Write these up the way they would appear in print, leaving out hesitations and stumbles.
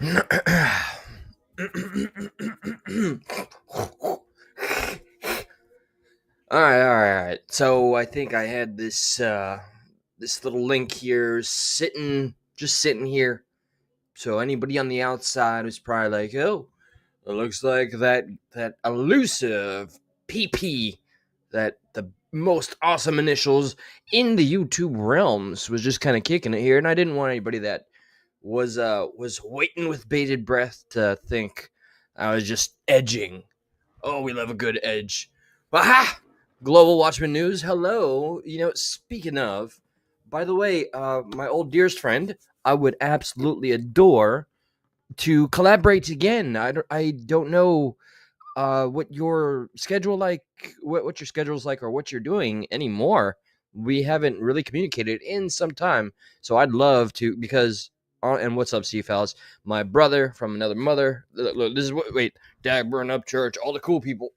All right. So I think I had this little link here just sitting here. So anybody on the outside was probably like, "Oh, it looks like that elusive PP, that the most awesome initials in the YouTube realms, was just kind of kicking it here." And I didn't want anybody that was waiting with bated breath to think I was just edging. Oh, we love a good edge. Aha! Global Watchman News. Hello. Speaking of, by the way, my old dearest friend, I would absolutely adore to collaborate again. I don't know what your schedule like, what your schedule's like, or what you're doing anymore. We haven't really communicated in some time, so I'd love to because. And what's up, C-Fouls? My brother from another mother. Look, this is what. Wait, Dad, burn up church. All the cool people,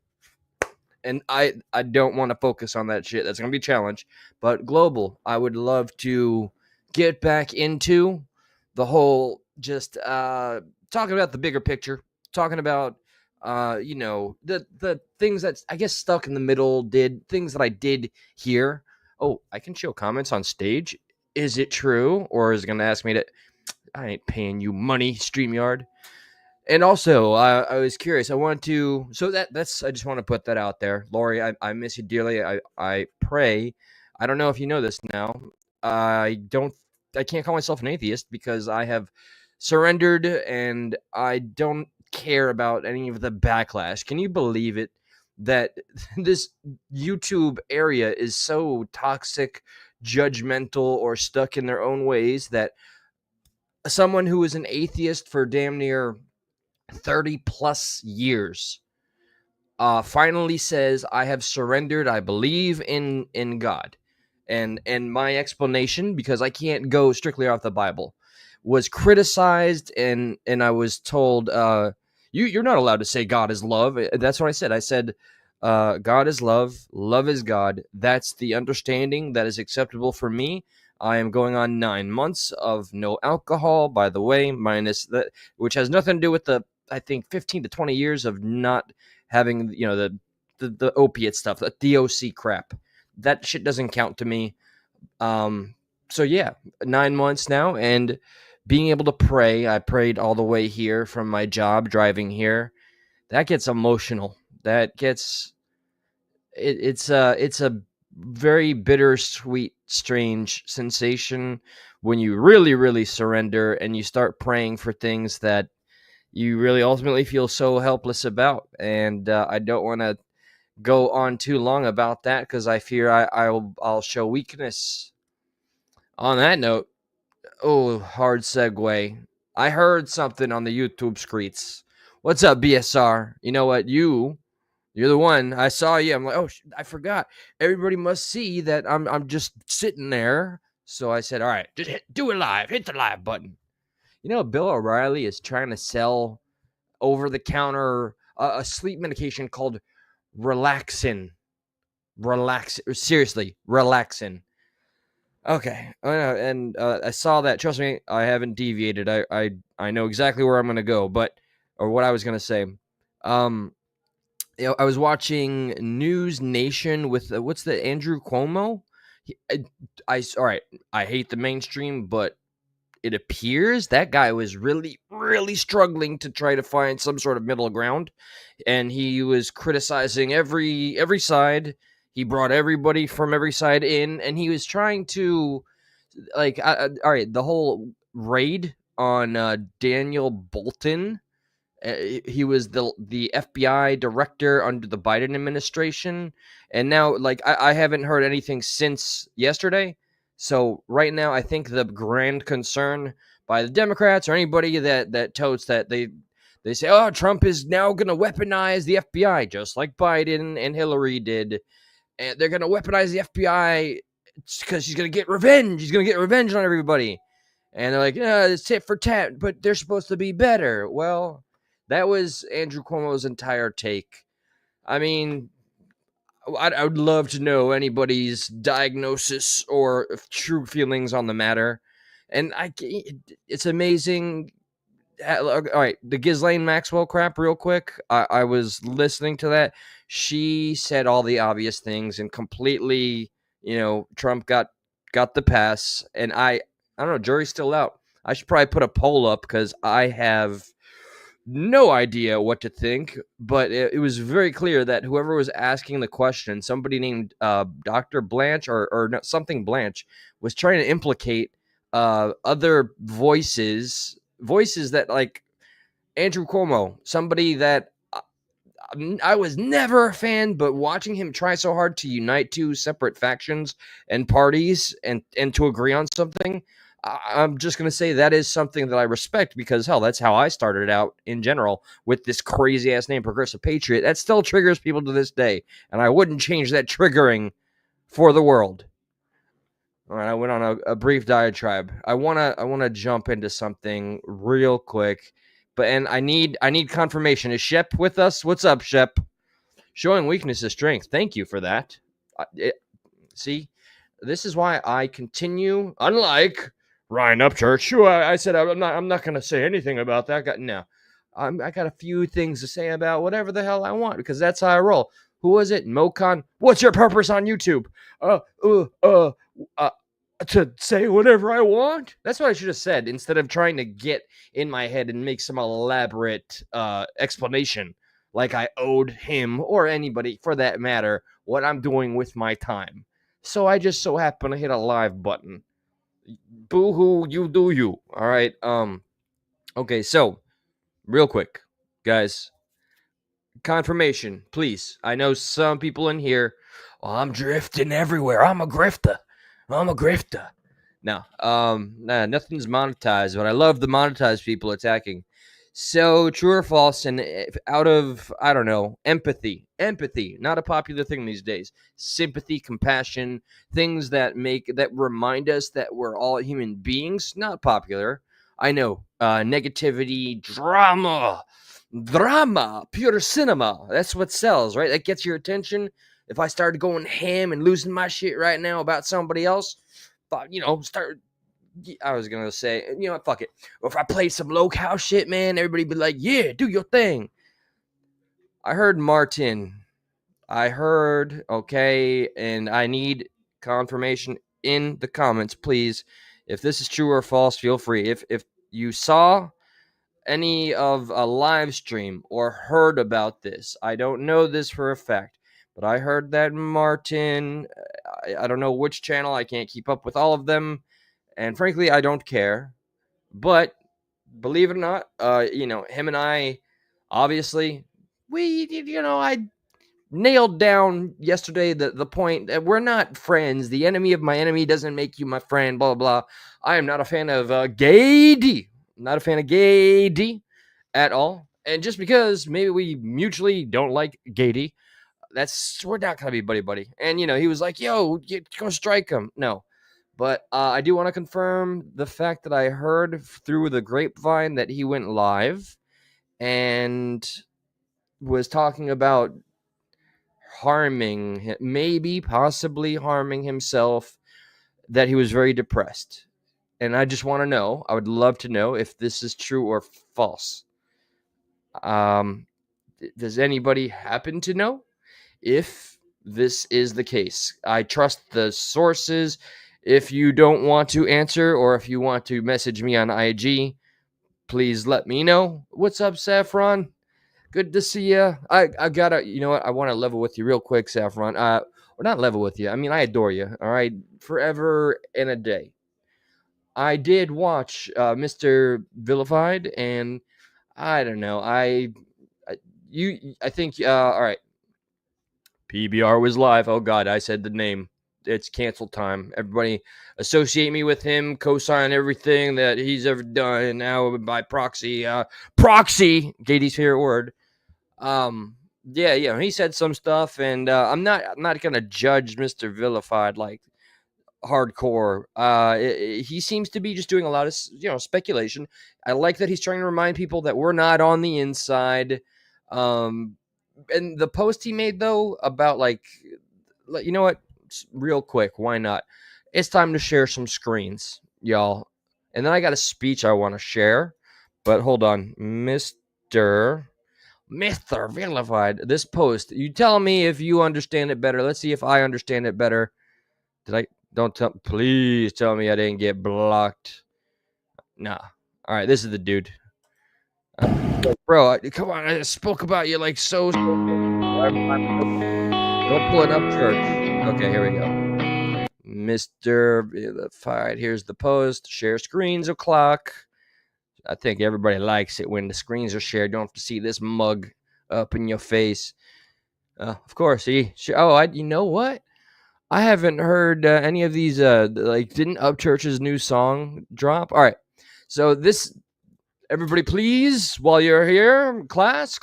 and I don't want to focus on that shit. That's gonna be a challenge. But global, I would love to get back into the whole just talking about the bigger picture, talking about the things that I guess stuck in the middle, did things that I did here. Oh, I can show comments on stage. Is it true, or is it gonna ask me to? I ain't paying you money, StreamYard. And also, I was curious. I want to, so that's. I just want to put that out there, Lori. I miss you dearly. I pray. I don't know if you know this now. I don't. I can't call myself an atheist because I have surrendered and I don't care about any of the backlash. Can you believe it? That this YouTube area is so toxic, judgmental, or stuck in their own ways that someone who is an atheist for damn near 30 plus years finally says, I have surrendered, I believe in God. And my explanation, because I can't go strictly off the Bible, was criticized, and I was told, you're not allowed to say God is love. That's what I said. I said, God is love, love is God. That's the understanding that is acceptable for me. I am going on 9 months of no alcohol, by the way, minus that, which has nothing to do with the, I think, 15 to 20 years of not having, the opiate stuff, the DOC crap. That shit doesn't count to me. Um, so yeah, 9 months now, and being able to pray. I prayed all the way here from my job, driving here. That gets emotional. That gets it's a very bittersweet, strange sensation when you really, really surrender and you start praying for things that you really ultimately feel so helpless about. And I don't want to go on too long about that because I fear I'll show weakness. On that note, oh, hard segue. I heard something on the YouTube screets. What's up, BSR? You know what? You're the one. I saw you. I'm like, oh, I forgot. Everybody must see that I'm just sitting there. So I said, all right, just do it live. Hit the live button. Bill O'Reilly is trying to sell over the counter a sleep medication called Relaxin. Seriously, Relaxin. Okay, and I saw that. Trust me, I haven't deviated. I know exactly where I'm gonna go, or what I was gonna say. Um, I was watching News Nation with what's the Andrew Cuomo. All right. I hate the mainstream, but it appears that guy was really, really struggling to try to find some sort of middle ground, and he was criticizing every side. He brought everybody from every side in, and he was trying to all right, the whole raid on Daniel Bolton. He was the FBI director under the Biden administration, and now I haven't heard anything since yesterday. So right now, I think the grand concern by the Democrats or anybody that totes that they say, oh, Trump is now going to weaponize the FBI just like Biden and Hillary did, and they're going to weaponize the FBI because he's going to get revenge. He's going to get revenge on everybody. And they're like, yeah, it's tit for tat, but they're supposed to be better. Well, that was Andrew Cuomo's entire take. I mean, I would love to know anybody's diagnosis or true feelings on the matter. And it's amazing All right, the Ghislaine Maxwell crap, real quick. I was listening to that. She said all the obvious things and completely, Trump got the pass. And I don't know, jury's still out. I should probably put a poll up because I have no idea what to think. But it was very clear that whoever was asking the question, somebody named Dr. Blanche or no, something Blanche, was trying to implicate other voices that like Andrew Cuomo, somebody that I was never a fan, but watching him try so hard to unite two separate factions and parties and to agree on something, I'm just going to say that is something that I respect because, hell, that's how I started out in general with this crazy ass name, Progressive Patriot. That still triggers people to this day, and I wouldn't change that triggering for the world. All right, I went on a brief diatribe. I wanna jump into something real quick, and I need confirmation. Is Shep with us? What's up, Shep? Showing weakness is strength. Thank you for that. See, this is why I continue. Unlike Ryan Upchurch, who I said I'm not gonna say anything about that. I got a few things to say about whatever the hell I want because that's how I roll. Who was it? Mocon. What's your purpose on YouTube? Uh, uh, uh, uh, to say whatever I want. That's what I should have said instead of trying to get in my head and make some elaborate explanation like I owed him or anybody for that matter what I'm doing with my time. So I just so happen to hit a live button. Boo hoo, you do you. All right. Okay, so real quick, guys, confirmation, please. I know some people in here. Oh, I'm drifting everywhere. I'm a grifter. No, nothing's monetized, but I love the monetized people attacking. So true or false, and out of I don't know, empathy, not a popular thing these days. Sympathy, compassion, things that remind us that we're all human beings, not popular. I know, negativity, drama, pure cinema. That's what sells, right? That gets your attention. If I started going ham and losing my shit right now about somebody else, but I was gonna say, fuck it. Or if I played some low cow shit, man, everybody be like, yeah, do your thing. I heard Martin. Okay, and I need confirmation in the comments, please. If this is true or false, feel free. If you saw any of a live stream or heard about this, I don't know this for a fact, but I heard that Martin, I don't know which channel, I can't keep up with all of them, and frankly, I don't care. But believe it or not, him and I, obviously, I nailed down yesterday the point that we're not friends. The enemy of my enemy doesn't make you my friend, blah, blah, blah. I am not a fan of gay D. I'm not a fan of gay D at all. And just because maybe we mutually don't like gay D, we're not going to be buddy-buddy. And, he was like, yo, go strike him. No. But I do want to confirm the fact that I heard through the grapevine that he went live and was talking about possibly harming himself, that he was very depressed. And I just want to know, I would love to know if this is true or false. Does anybody happen to know if this is the case? I trust the sources. If you don't want to answer or if you want to message me on IG, please let me know. What's up, Saffron? Good to see you. I gotta, you know what? I want to level with you real quick, Saffron. Or not level with you. I mean, I adore you. All right, forever and a day. I did watch Mr. Vilified, and I don't know. I think. All right. PBR was live. Oh God, I said the name. It's cancel time. Everybody associate me with him, co-sign everything that he's ever done, and now by proxy, proxy, JD's favorite word. Yeah, he said some stuff, and I'm not gonna judge Mr. Vilified like hardcore. He seems to be just doing a lot of speculation. I like that he's trying to remind people that we're not on the inside. And the post he made though about you know what, real quick, why not? It's time to share some screens, y'all. And then I got a speech I want to share, But hold on, Mr. Vilified. This post. You tell me if you understand it better. Let's see if I understand it better. Did I? Don't tell. Please tell me I didn't get blocked. Nah. All right, this is the dude. Bro, come on. I spoke about you like so. Don't pull it up, church. Okay, here we go. Mr. Vilified. Here's the post. Share screens o'clock. I think everybody likes it when the screens are shared. You don't have to see this mug up in your face. Of course. See. You know what? I haven't heard any of these. Didn't Upchurch's new song drop? All right. So this, everybody, please, while you're here, class.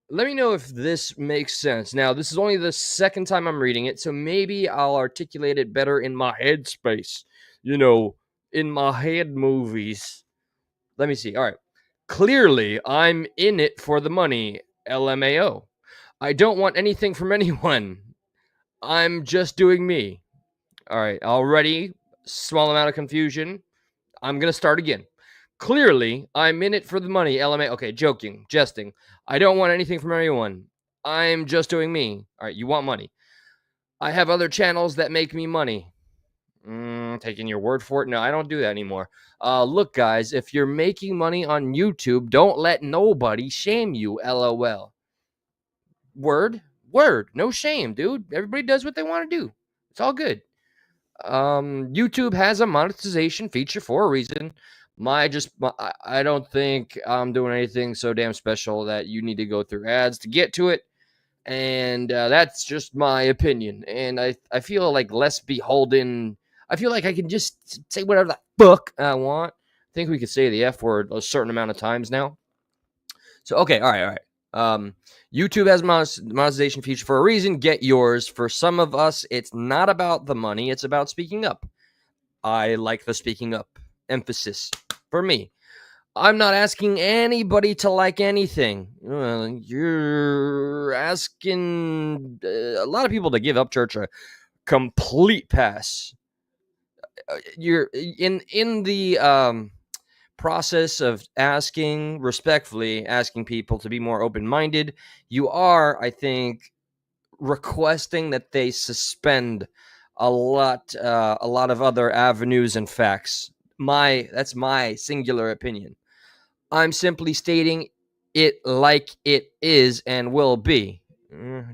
Let me know if this makes sense. Now, this is only the second time I'm reading it, so maybe I'll articulate it better in my head space. In my head movies. Let me see. All right. Clearly, I'm in it for the money. LMAO. I don't want anything from anyone. I'm just doing me. All right. Already, small amount of confusion. I'm going to start again. Clearly, I'm in it for the money. LMA. Okay, joking, jesting. I don't want anything from anyone. I'm just doing me. All right, you want money. I have other channels that make me money. Taking your word for it. No, I don't do that anymore. Look, guys, if you're making money on YouTube, don't let nobody shame you. LOL. Word. No shame, dude. Everybody does what they want to do. It's all good. YouTube has a monetization feature for a reason. I don't think I'm doing anything so damn special that you need to go through ads to get to it. And that's just my opinion. And I feel like less beholden. I feel like I can just say whatever the fuck I want. I think we could say the F word a certain amount of times now. So, okay, all right. YouTube has monetization feature for a reason. Get yours. For some of us, it's not about the money. It's about speaking up. I like the speaking up emphasis for me. I'm not asking anybody to like anything. You're asking a lot of people to give Upchurch a complete pass. You're in the process of respectfully asking people to be more open-minded. You are, I think, requesting that they suspend a lot of other avenues and facts. That's my singular opinion. I'm simply stating it like it is and will be.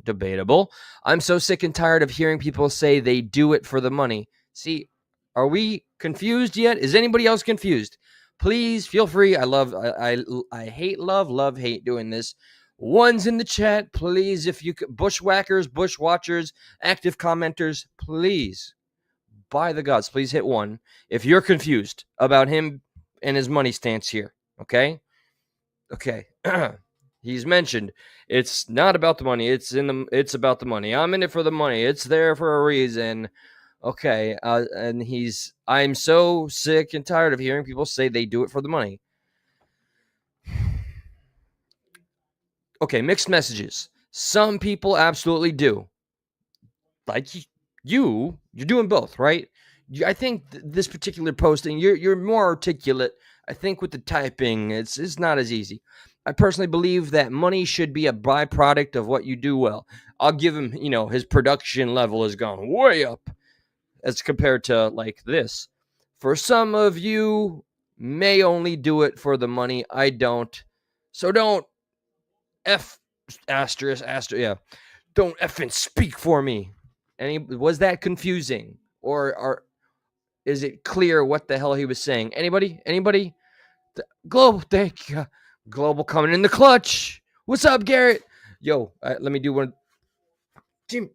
Debatable. I'm so sick and tired of hearing people say they do it for the money. See, are we confused yet? Is anybody else confused? Please feel free. I hate love hate doing this. One's in the chat, please. If you could, bushwhackers, bushwatchers, active commenters, please, by the gods, please hit one if you're confused about him and his money stance here. Okay. He's mentioned it's not about the money. It's about the money. I'm in it for the money. It's there for a reason. Okay. And I'm so sick and tired of hearing people say they do it for the money. Okay. Mixed messages. Some people absolutely do. Like you're doing both, right? I think this particular posting, you're more articulate. I think with the typing, it's not as easy. I personally believe that money should be a byproduct of what you do well. I'll give him, his production level has gone way up as compared to like this. For some of you, may only do it for the money. I don't. So don't F asterisk, yeah. Don't effing speak for me. Was that confusing? Or is it clear what the hell he was saying? Anybody? Global, thank you. Global coming in the clutch. What's up, Garrett? Yo, let me do one. Jim.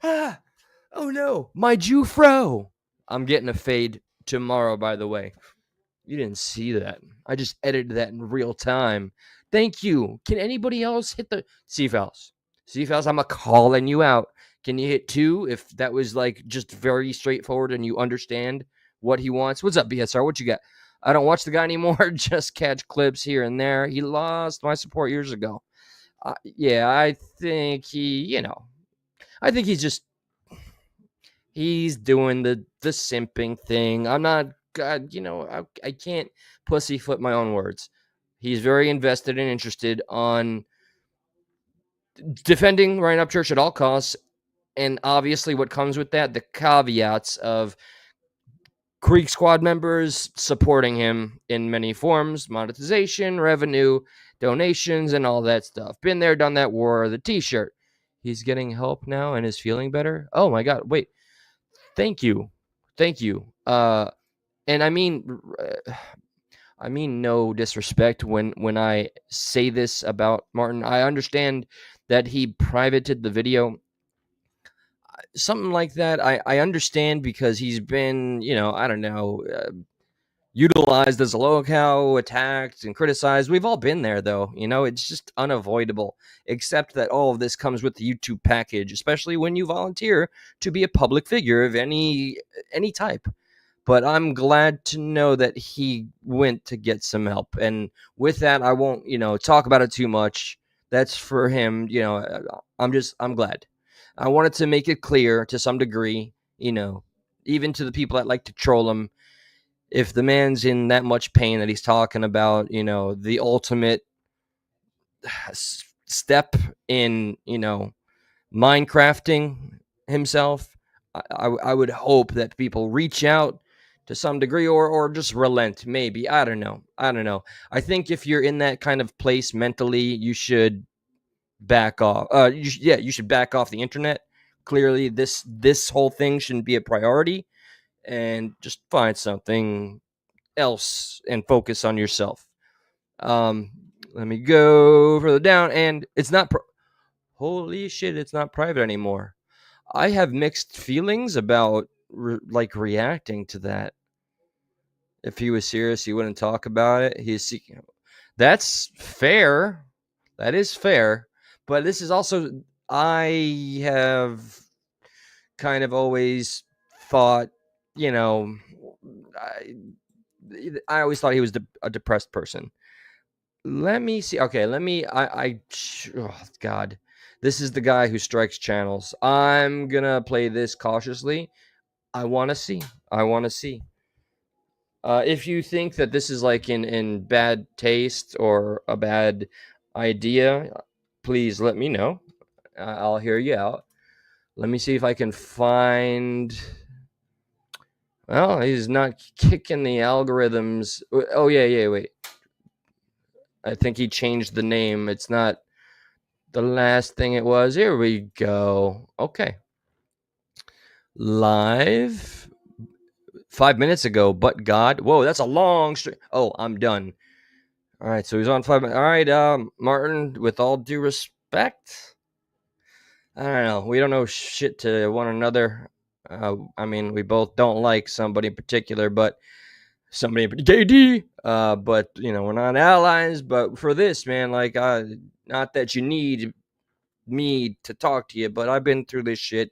Oh no, my Jufro. I'm getting a fade tomorrow, by the way. You didn't see that. I just edited that in real time. Thank you. Can anybody else hit the C-Fouls? C-Fouls, I'm calling you out. Can you hit 2 if that was like just very straightforward and you understand what he wants? What's up, BSR? What you got? I don't watch the guy anymore. Just catch clips here and there. He lost my support years ago. Yeah, I think I think he's doing the simping thing. I'm not God, I can't pussyfoot my own words. He's very invested and interested on defending Ryan Upchurch at all costs, and obviously what comes with that, the caveats of Creek Squad members supporting him in many forms, monetization, revenue, donations, and all that stuff. Been there, done that, wore the t-shirt. He's getting help now and is feeling better. Oh my God, wait. Thank you. And I mean no disrespect when I say this about Martin. I understand that he privated the video, something like that. I understand because he's been, I don't know, utilized as a logo, attacked and criticized. We've all been there, though. It's just unavoidable. Except that all of this comes with the YouTube package, especially when you volunteer to be a public figure of any type. But I'm glad to know that he went to get some help. And with that, I won't, talk about it too much. That's for him. I'm glad. I wanted to make it clear to some degree, even to the people that like to troll him. If the man's in that much pain that he's talking about, the ultimate step in, Minecrafting himself, I would hope that people reach out to some degree or just relent. Maybe. I don't know. I think if you're in that kind of place mentally, you should back off. You should back off the internet. Clearly, this whole thing shouldn't be a priority, and just find something else and focus on yourself. Let me go further down, and it's not. Holy shit! It's not private anymore. I have mixed feelings about reacting to that. If he was serious, he wouldn't talk about it. He's seeking. That's fair. That is fair. But this is also, I have kind of always thought, I, I always thought he was a depressed person. Let me see. Okay, oh God. This is the guy who strikes channels. I'm gonna play this cautiously. I want to see. If you think that this is like in bad taste or a bad idea, please let me know. I'll hear you out. Let me see if I can find. Well, he's not kicking the algorithms. Oh yeah. Wait. I think he changed the name. It's not the last thing it was. Here we go. Okay. Live 5 minutes ago, but God. Whoa, that's a long stream. Oh, I'm done. All right, so he's on 5 minutes. All right, Martin, with all due respect, I don't know. We don't know shit to one another. We both don't like somebody in particular, but somebody in particular, KD. But, we're not allies. But for this, man, not that you need me to talk to you, but I've been through this shit.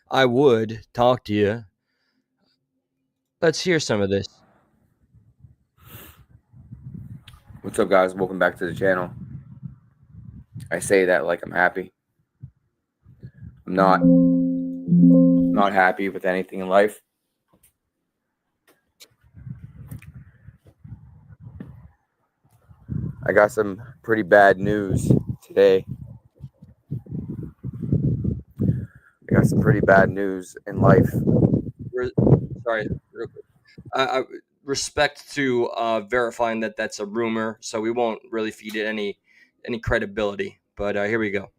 I would talk to you. Let's hear some of this. What's up, guys? Welcome back to the channel. I say that like I'm happy. I'm not happy with anything in life. I got some pretty bad news today. I got some pretty bad news in life. Sorry, real quick. I respect to verifying that that's a rumor, so we won't really feed it any credibility. But here we go.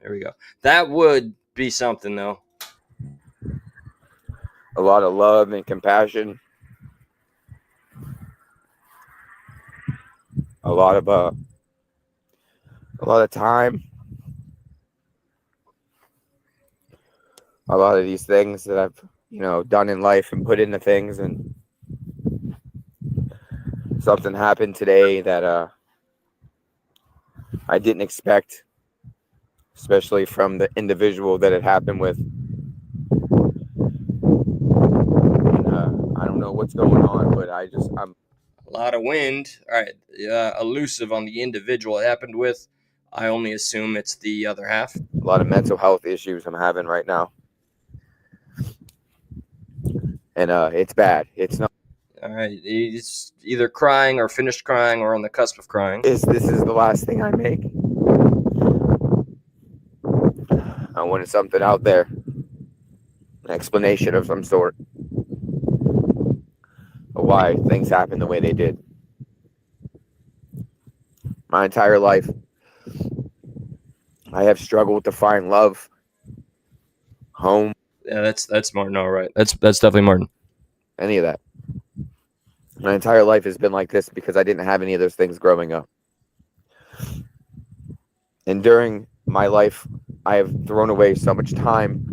That would be something, though. A lot of love and compassion. A lot of time. A lot of these things that I've done in life and put into things, and something happened today that I didn't expect, especially from the individual that it happened with. And I don't know what's going on, but I'm a lot of wind. All right, elusive on the individual it happened with. I only assume it's the other half. A lot of mental health issues I'm having right now. And it's bad. It's not. All right, he's either crying or finished crying or on the cusp of crying. This is the last thing I make. I wanted something out there, an explanation of some sort of why things happen the way they did. My entire life, I have struggled to find love, home. Yeah, that's Martin. All right, that's definitely Martin. Any of that. My entire life has been like this because I didn't have any of those things growing up. And during my life, I have thrown away so much time,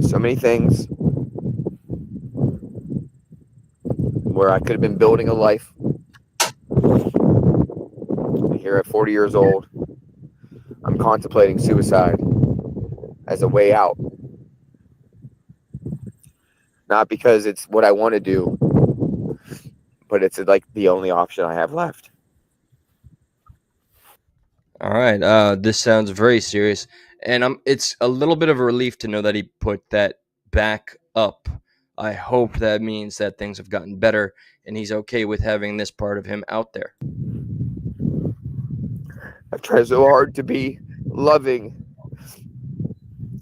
so many things where I could have been building a life. Here at 40 years old, I'm contemplating suicide as a way out. Not because it's what I want to do, but it's like the only option I have left. All right, this sounds very serious, and it's a little bit of a relief to know that he put that back up. I hope that means that things have gotten better, and he's okay with having this part of him out there. I've tried so hard to be loving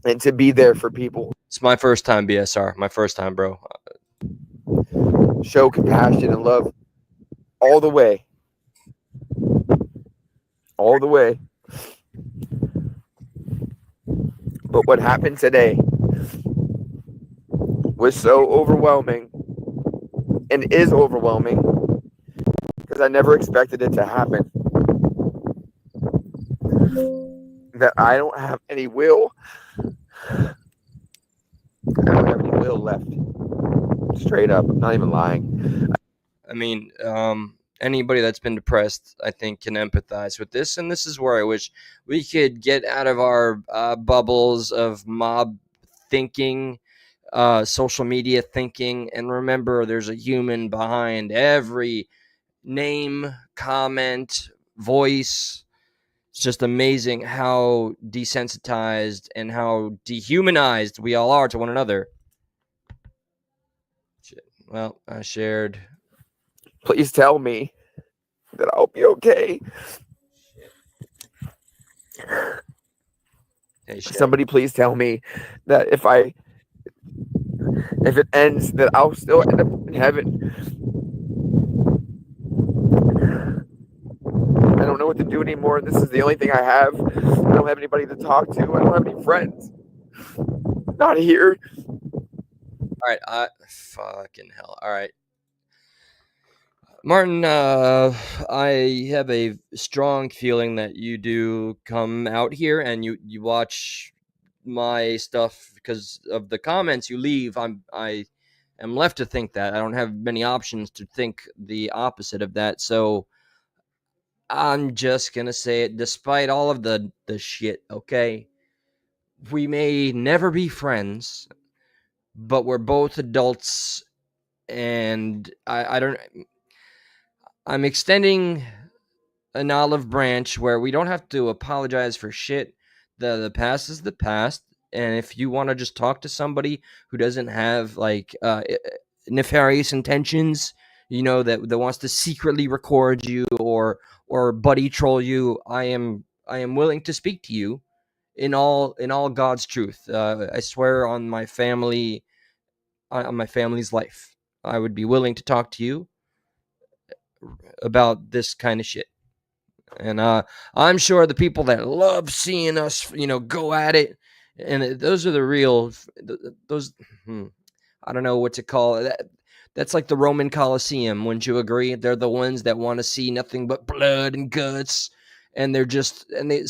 and to be there for people. It's my first time, BSR. My first time, bro. Show compassion and love all the way. All the way. But what happened today was so overwhelming and is overwhelming because I never expected it to happen. That I don't have any will. I don't have any will left. Straight up. I'm not even lying. I mean, anybody that's been depressed, I think, can empathize with this. And this is where I wish we could get out of our bubbles of mob thinking, social media thinking, and remember there's a human behind every name, comment, voice. It's just amazing how desensitized and how dehumanized we all are to one another. Shit. Well, I shared. Please tell me that I'll be okay. Hey, somebody please tell me that if it ends, that I'll still end up in heaven. I don't know what to do anymore. This is the only thing I have. I don't have anybody to talk to. I don't have any friends. Not here. All right, fucking hell. All right, Martin, I have a strong feeling that you do come out here and you watch my stuff because of the comments you leave. I am left to think that I don't have many options to think the opposite of that. So I'm just gonna say it. Despite all of the shit, okay, we may never be friends, but we're both adults, and I don't. I'm extending an olive branch where we don't have to apologize for shit. The past is the past, and if you want to just talk to somebody who doesn't have like nefarious intentions, that wants to secretly record you or buddy troll you, I am willing to speak to you in all God's truth. I swear on my family, on my family's life, I would be willing to talk to you about this kind of shit. And I'm sure the people that love seeing us, go at it, and those are the real, those, I don't know what to call it. That's like the Roman Colosseum. Wouldn't you agree? They're the ones that want to see nothing but blood and guts. And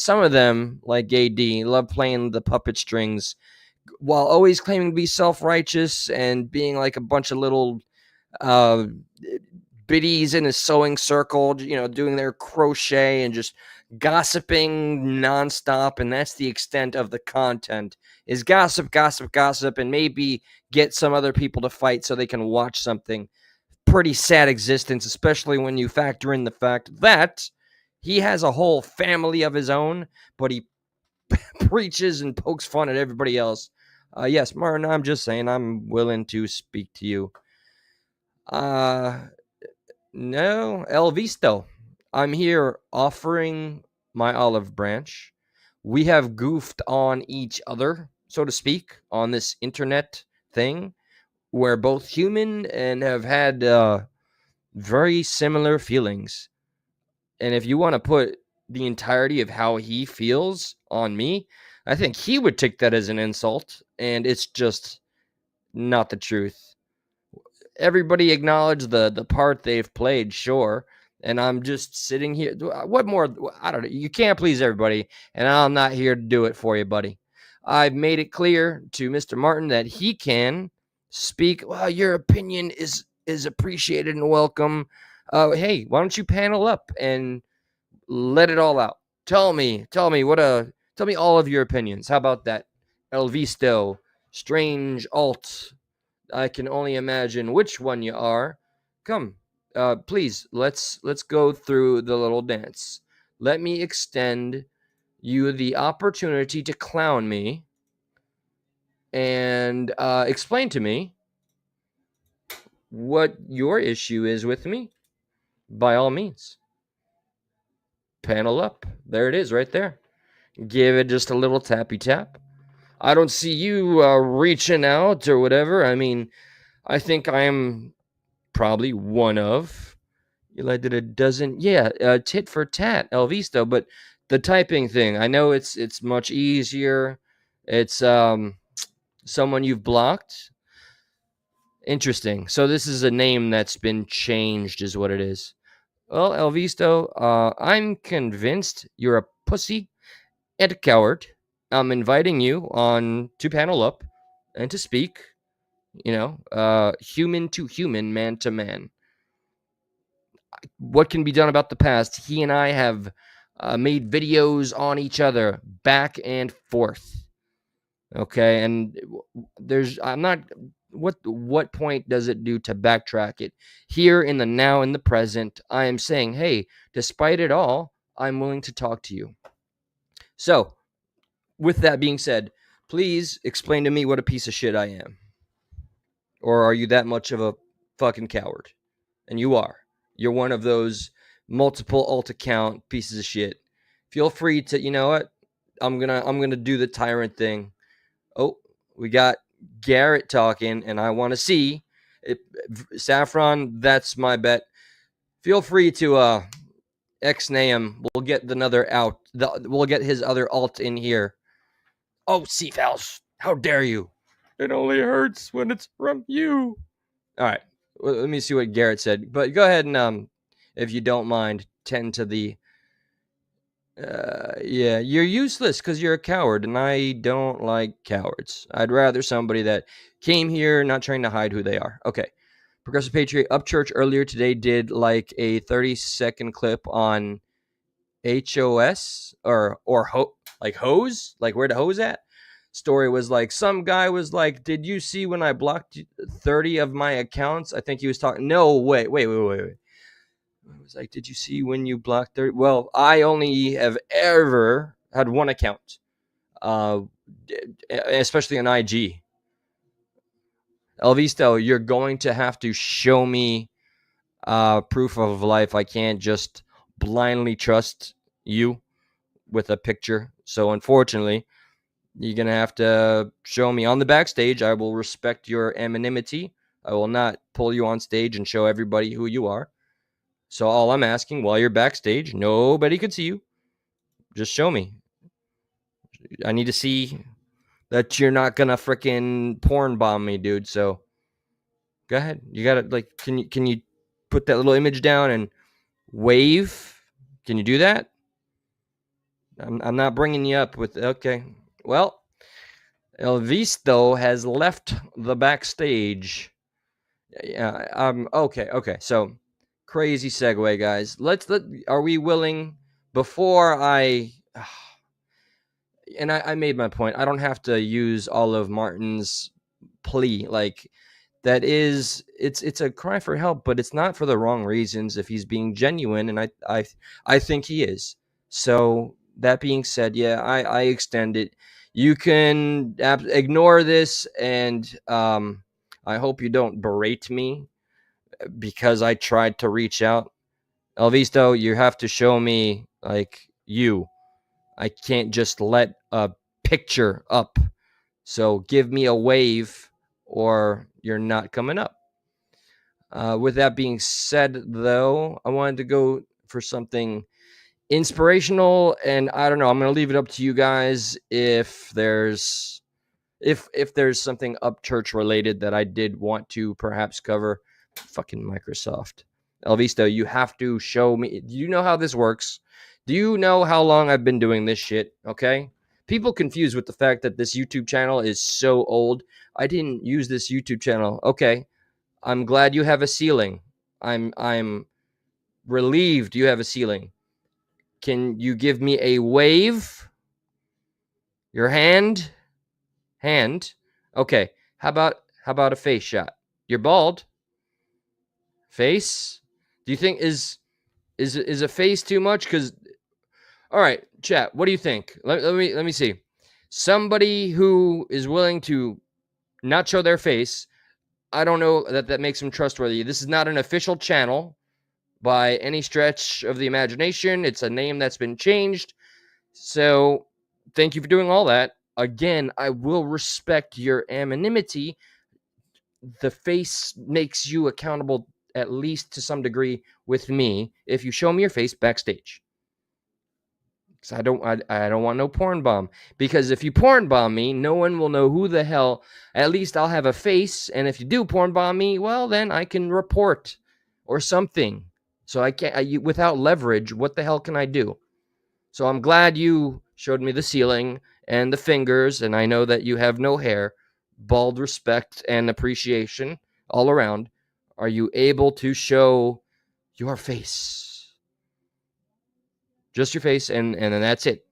some of them, like AD, love playing the puppet strings while always claiming to be self-righteous and being like a bunch of little uh, biddies in a sewing circle, doing their crochet and just gossiping nonstop. And that's the extent of the content is gossip, gossip, gossip, and maybe get some other people to fight so they can watch something. Pretty sad existence, especially when you factor in the fact that he has a whole family of his own, but he preaches and pokes fun at everybody else. Yes, Martin, I'm just saying I'm willing to speak to you. Uh, no, El Visto. I'm here offering my olive branch. We have goofed on each other, so to speak, on this internet thing. We're both human and have had very similar feelings. And if you want to put the entirety of how he feels on me, I think he would take that as an insult. And it's just not the truth. Everybody acknowledge the part they've played, sure. And I'm just sitting here. What more? I don't know. You can't please everybody, and I'm not here to do it for you, buddy. I've made it clear to Mr. Martin that he can speak. Well, your opinion is appreciated and welcome. Hey, why don't you panel up and let it all out? Tell me all of your opinions. How about that? El Visto, strange alt. I can only imagine which one you are. Come, please, let's go through the little dance. Let me extend you the opportunity to clown me and explain to me what your issue is with me. By all means, panel up. There it is, right there. Give it just a little tappy tap. I don't see you reaching out or whatever. I mean, I think I am probably one of. Eli did a dozen, yeah, tit for tat, El Visto. But the typing thing, I know it's much easier. It's someone you've blocked. Interesting. So this is a name that's been changed, is what it is. Well, El Visto, I'm convinced you're a pussy and a coward. I'm inviting you on to panel up and to speak. Human to human, man to man. What can be done about the past? He and I have made videos on each other back and forth. Okay, and there's I'm not what point does it do to backtrack it? Here in the now in the present, I am saying, hey, despite it all, I'm willing to talk to you. So, with that being said, please explain to me what a piece of shit I am. Or are you that much of a fucking coward? And you are. You're one of those multiple alt account pieces of shit. Feel free to, you know what? I'm gonna do the tyrant thing. Oh, we got Garrett talking, and I want to see it. Saffron, that's my bet. Feel free to X-nay him. We'll get another out. We'll get his other alt in here. Oh, Seafals, how dare you? It only hurts when it's from you. All right. Well, let me see what Garrett said. But go ahead and, if you don't mind, tend to the. Yeah, you're useless because you're a coward, and I don't like cowards. I'd rather somebody that came here not trying to hide who they are. Okay. Progressive Patriot Upchurch earlier today did like a 30-second clip on HOS like hose, like where the hose at. Story was like some guy was like, "Did you see when I blocked 30 of my accounts?" I think he was talking. No, wait. I was like, "Did you see when you blocked 30?" Well, I only have ever had one account, uh, especially on IG. Elvisto, you're going to have to show me proof of life. I can't just blindly trust you with a picture. So unfortunately, you're going to have to show me on the backstage. I will respect your anonymity. I will not pull you on stage and show everybody who you are. So all I'm asking, while you're backstage, nobody could see you. Just show me. I need to see that you're not going to freaking porn bomb me, dude. So go ahead. You got to like can you put that little image down and wave? Can you do that? I'm not bringing you up with okay. Well, El Visto has left the backstage. Yeah. Okay. So crazy segue, guys. Are we willing before I? And I made my point. I don't have to use all of Martin's plea. Like that is, it's a cry for help, but it's not for the wrong reasons. If he's being genuine, and I think he is. So that being said, yeah, I extend it. You can ignore this, and I hope you don't berate me because I tried to reach out. Elvisto, you have to show me like you. I can't just let a picture up. So give me a wave or you're not coming up. With that being said, though, I wanted to go for something inspirational, and I don't know. I'm going to leave it up to you guys if there's something Upchurch related that I did want to perhaps cover. Fucking Microsoft. Elvisto, you have to show me. Do you know how this works? Do you know how long I've been doing this shit? Okay. People confused with the fact that this YouTube channel is so old. I didn't use this YouTube channel. Okay. I'm glad you have a ceiling. I'm relieved you have a ceiling. Can you give me a wave? Your hand? Hand. Okay. How about a face shot? You're bald. Face? Do you think is a face too much? Because all right, chat. What do you think? Let me see. Somebody who is willing to not show their face. I don't know that makes them trustworthy. This is not an official channel by any stretch of the imagination. It's a name that's been changed. So thank you for doing all that. Again, I will respect your anonymity. The face makes you accountable, at least to some degree, with me if you show me your face backstage. So I don't want no porn bomb, because if you porn bomb me, no one will know who the hell. At least I'll have a face, and if you do porn bomb me, well, then I can report or something. So I can't, without leverage, what the hell can I do? So I'm glad you showed me the ceiling and the fingers, and I know that you have no hair. Bald respect and appreciation all around. Are you able to show your face? Just your face, and then that's it.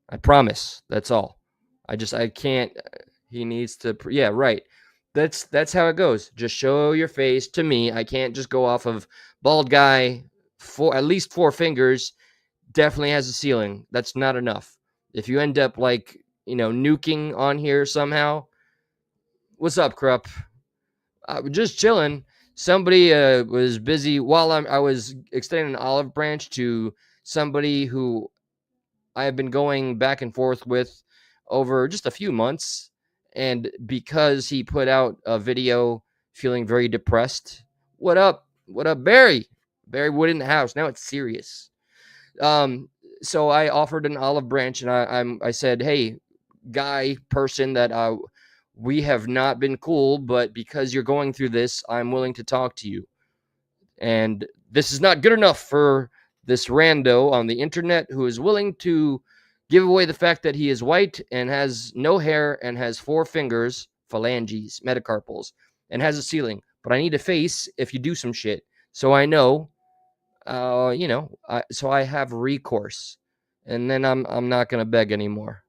I promise. That's all. I can't. He needs to. Yeah, right. That's how it goes. Just show your face to me. I can't just go off of bald guy. At least 4 fingers. Definitely has a ceiling. That's not enough. If you end up like nuking on here somehow, what's up, Krupp? Just chilling. Somebody was busy while I was extending an olive branch to somebody who I have been going back and forth with over just a few months. And because he put out a video feeling very depressed. What up? What up, Barry? Barry Wood in the house. Now it's serious. So I offered an olive branch, and I said, hey, guy, person that we have not been cool, but because you're going through this, I'm willing to talk to you. And this is not good enough for this rando on the internet who is willing to give away the fact that he is white and has no hair and has 4 fingers, phalanges, metacarpals, and has a ceiling. But I need a face if you do some shit. So I know, so I have recourse. And then I'm not gonna beg anymore.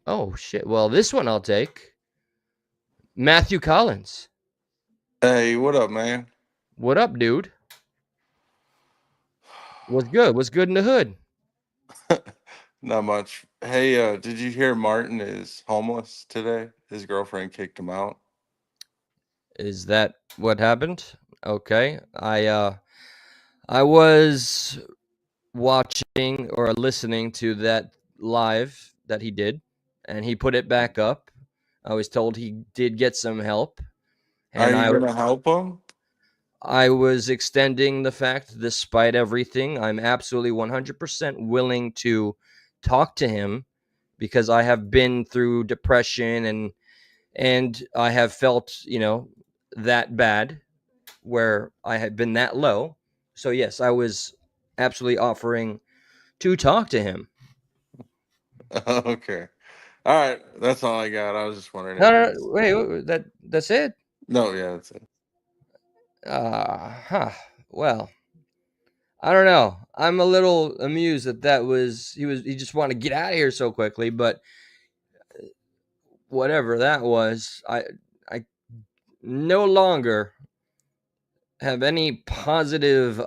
Oh shit. Well, this one I'll take. Matthew Collins. Hey, what up, man? What up, dude? What's good? What's good in the hood? Not much. Hey, did you hear Martin is homeless today? His girlfriend kicked him out. Is that what happened? Okay. I was watching or listening to that live that he did, and he put it back up. I was told he did get some help, Are and you gonna help him? I was extending the fact, despite everything, I'm absolutely 100% willing to talk to him, because I have been through depression and I have felt, that bad, where I had been that low. So yes, I was absolutely offering to talk to him. Okay. All right. That's all I got. I was just wondering. No, wait, that's it. No, yeah, that's it. Well, I don't know. I'm a little amused that he just wanted to get out of here so quickly, but whatever that was, I no longer have any positive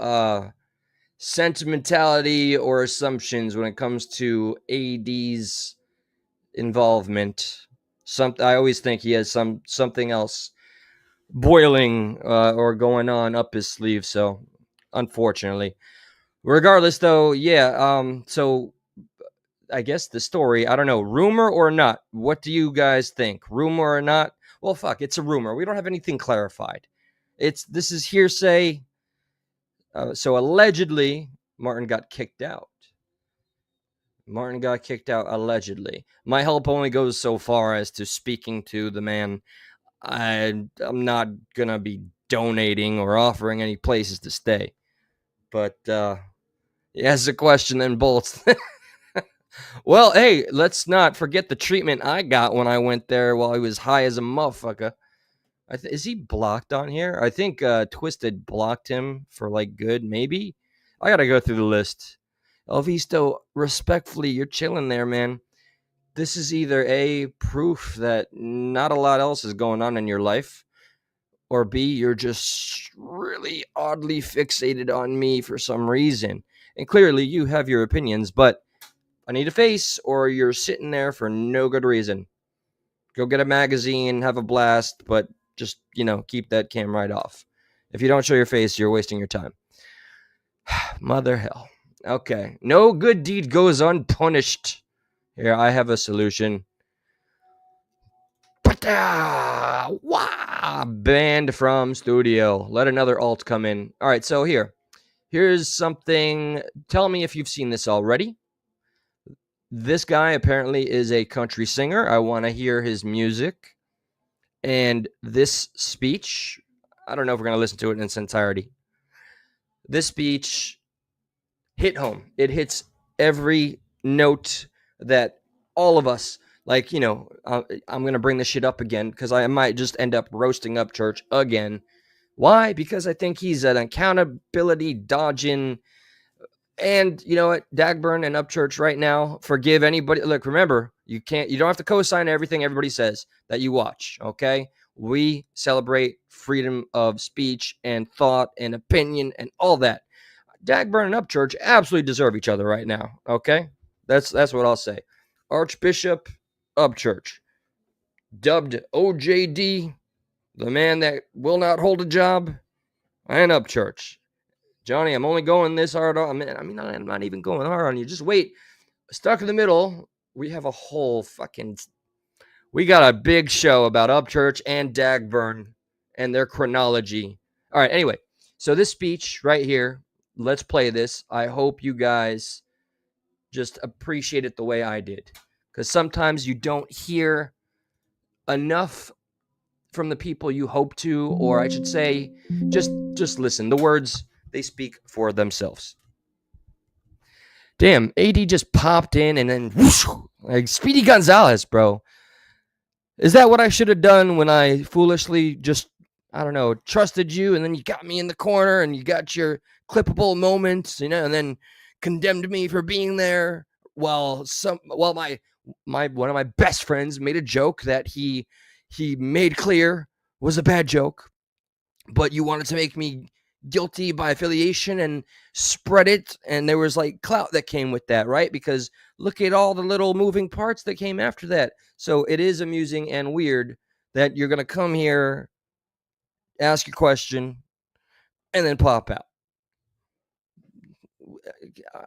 sentimentality or assumptions when it comes to AD's involvement. I always think he has something else boiling or going on up his sleeve. So, unfortunately, regardless, though, yeah. So I guess the story, I don't know, rumor or not. What do you guys think? Rumor or not? Well, fuck, it's a rumor. We don't have anything clarified. This is hearsay. So allegedly, Martin got kicked out. Martin got kicked out allegedly. My help only goes so far as to speaking to the man. I'm not gonna be donating or offering any places to stay. But as a question then bolts. Well, hey, let's not forget the treatment I got when I went there while he was high as a motherfucker. Is he blocked on here? I think Twisted blocked him for like good, maybe. I gotta go through the list. Elvisto, respectfully, you're chilling there, man. This is either A, proof that not a lot else is going on in your life, or B, you're just really oddly fixated on me for some reason. And clearly you have your opinions, but I need a face, or you're sitting there for no good reason. Go get a magazine, have a blast, but just, keep that cam right off. If you don't show your face, you're wasting your time. Mother hell. Okay. No good deed goes unpunished. Here, I have a solution. Banned from studio. Let another alt come in. All right, so here's something. Tell me if you've seen this already. This guy apparently is a country singer. I want to hear his music. And this speech, I don't know if we're going to listen to it in its entirety. This speech hit home. It hits every note that all of us, like, I'm going to bring this shit up again because I might just end up roasting Upchurch again. Why? Because I think he's an accountability dodging. And you know what, Dagburn and Upchurch right now, forgive anybody. Look, remember, you don't have to co-sign everything everybody says that you watch, okay? We celebrate freedom of speech and thought and opinion and all that. Dagburn and Upchurch absolutely deserve each other right now, okay? That's what I'll say. Archbishop Upchurch, dubbed OJD, the man that will not hold a job, and Upchurch. Johnny, I'm only going this hard on. I'm not even going hard on you. Just wait. Stuck in the middle. We have a whole we got a big show about Upchurch and Dagburn and their chronology. All right. Anyway, so this speech right here. Let's play this. I hope you guys just appreciate it the way I did, because sometimes you don't hear enough from the people you hope to, or I should say, just listen. The words, they speak for themselves. Damn, AD just popped in and then whoosh, like Speedy Gonzalez, bro. Is that what I should have done when I foolishly just, I don't know, trusted you, and then you got me in the corner and you got your clippable moments, and then condemned me for being there while my one of my best friends made a joke that he made clear was a bad joke, but you wanted to make me guilty by affiliation and spread it, and there was like clout that came with that, right? Because look at all the little moving parts that came after that. So it is amusing and weird that you're gonna come here, ask your question, and then pop out.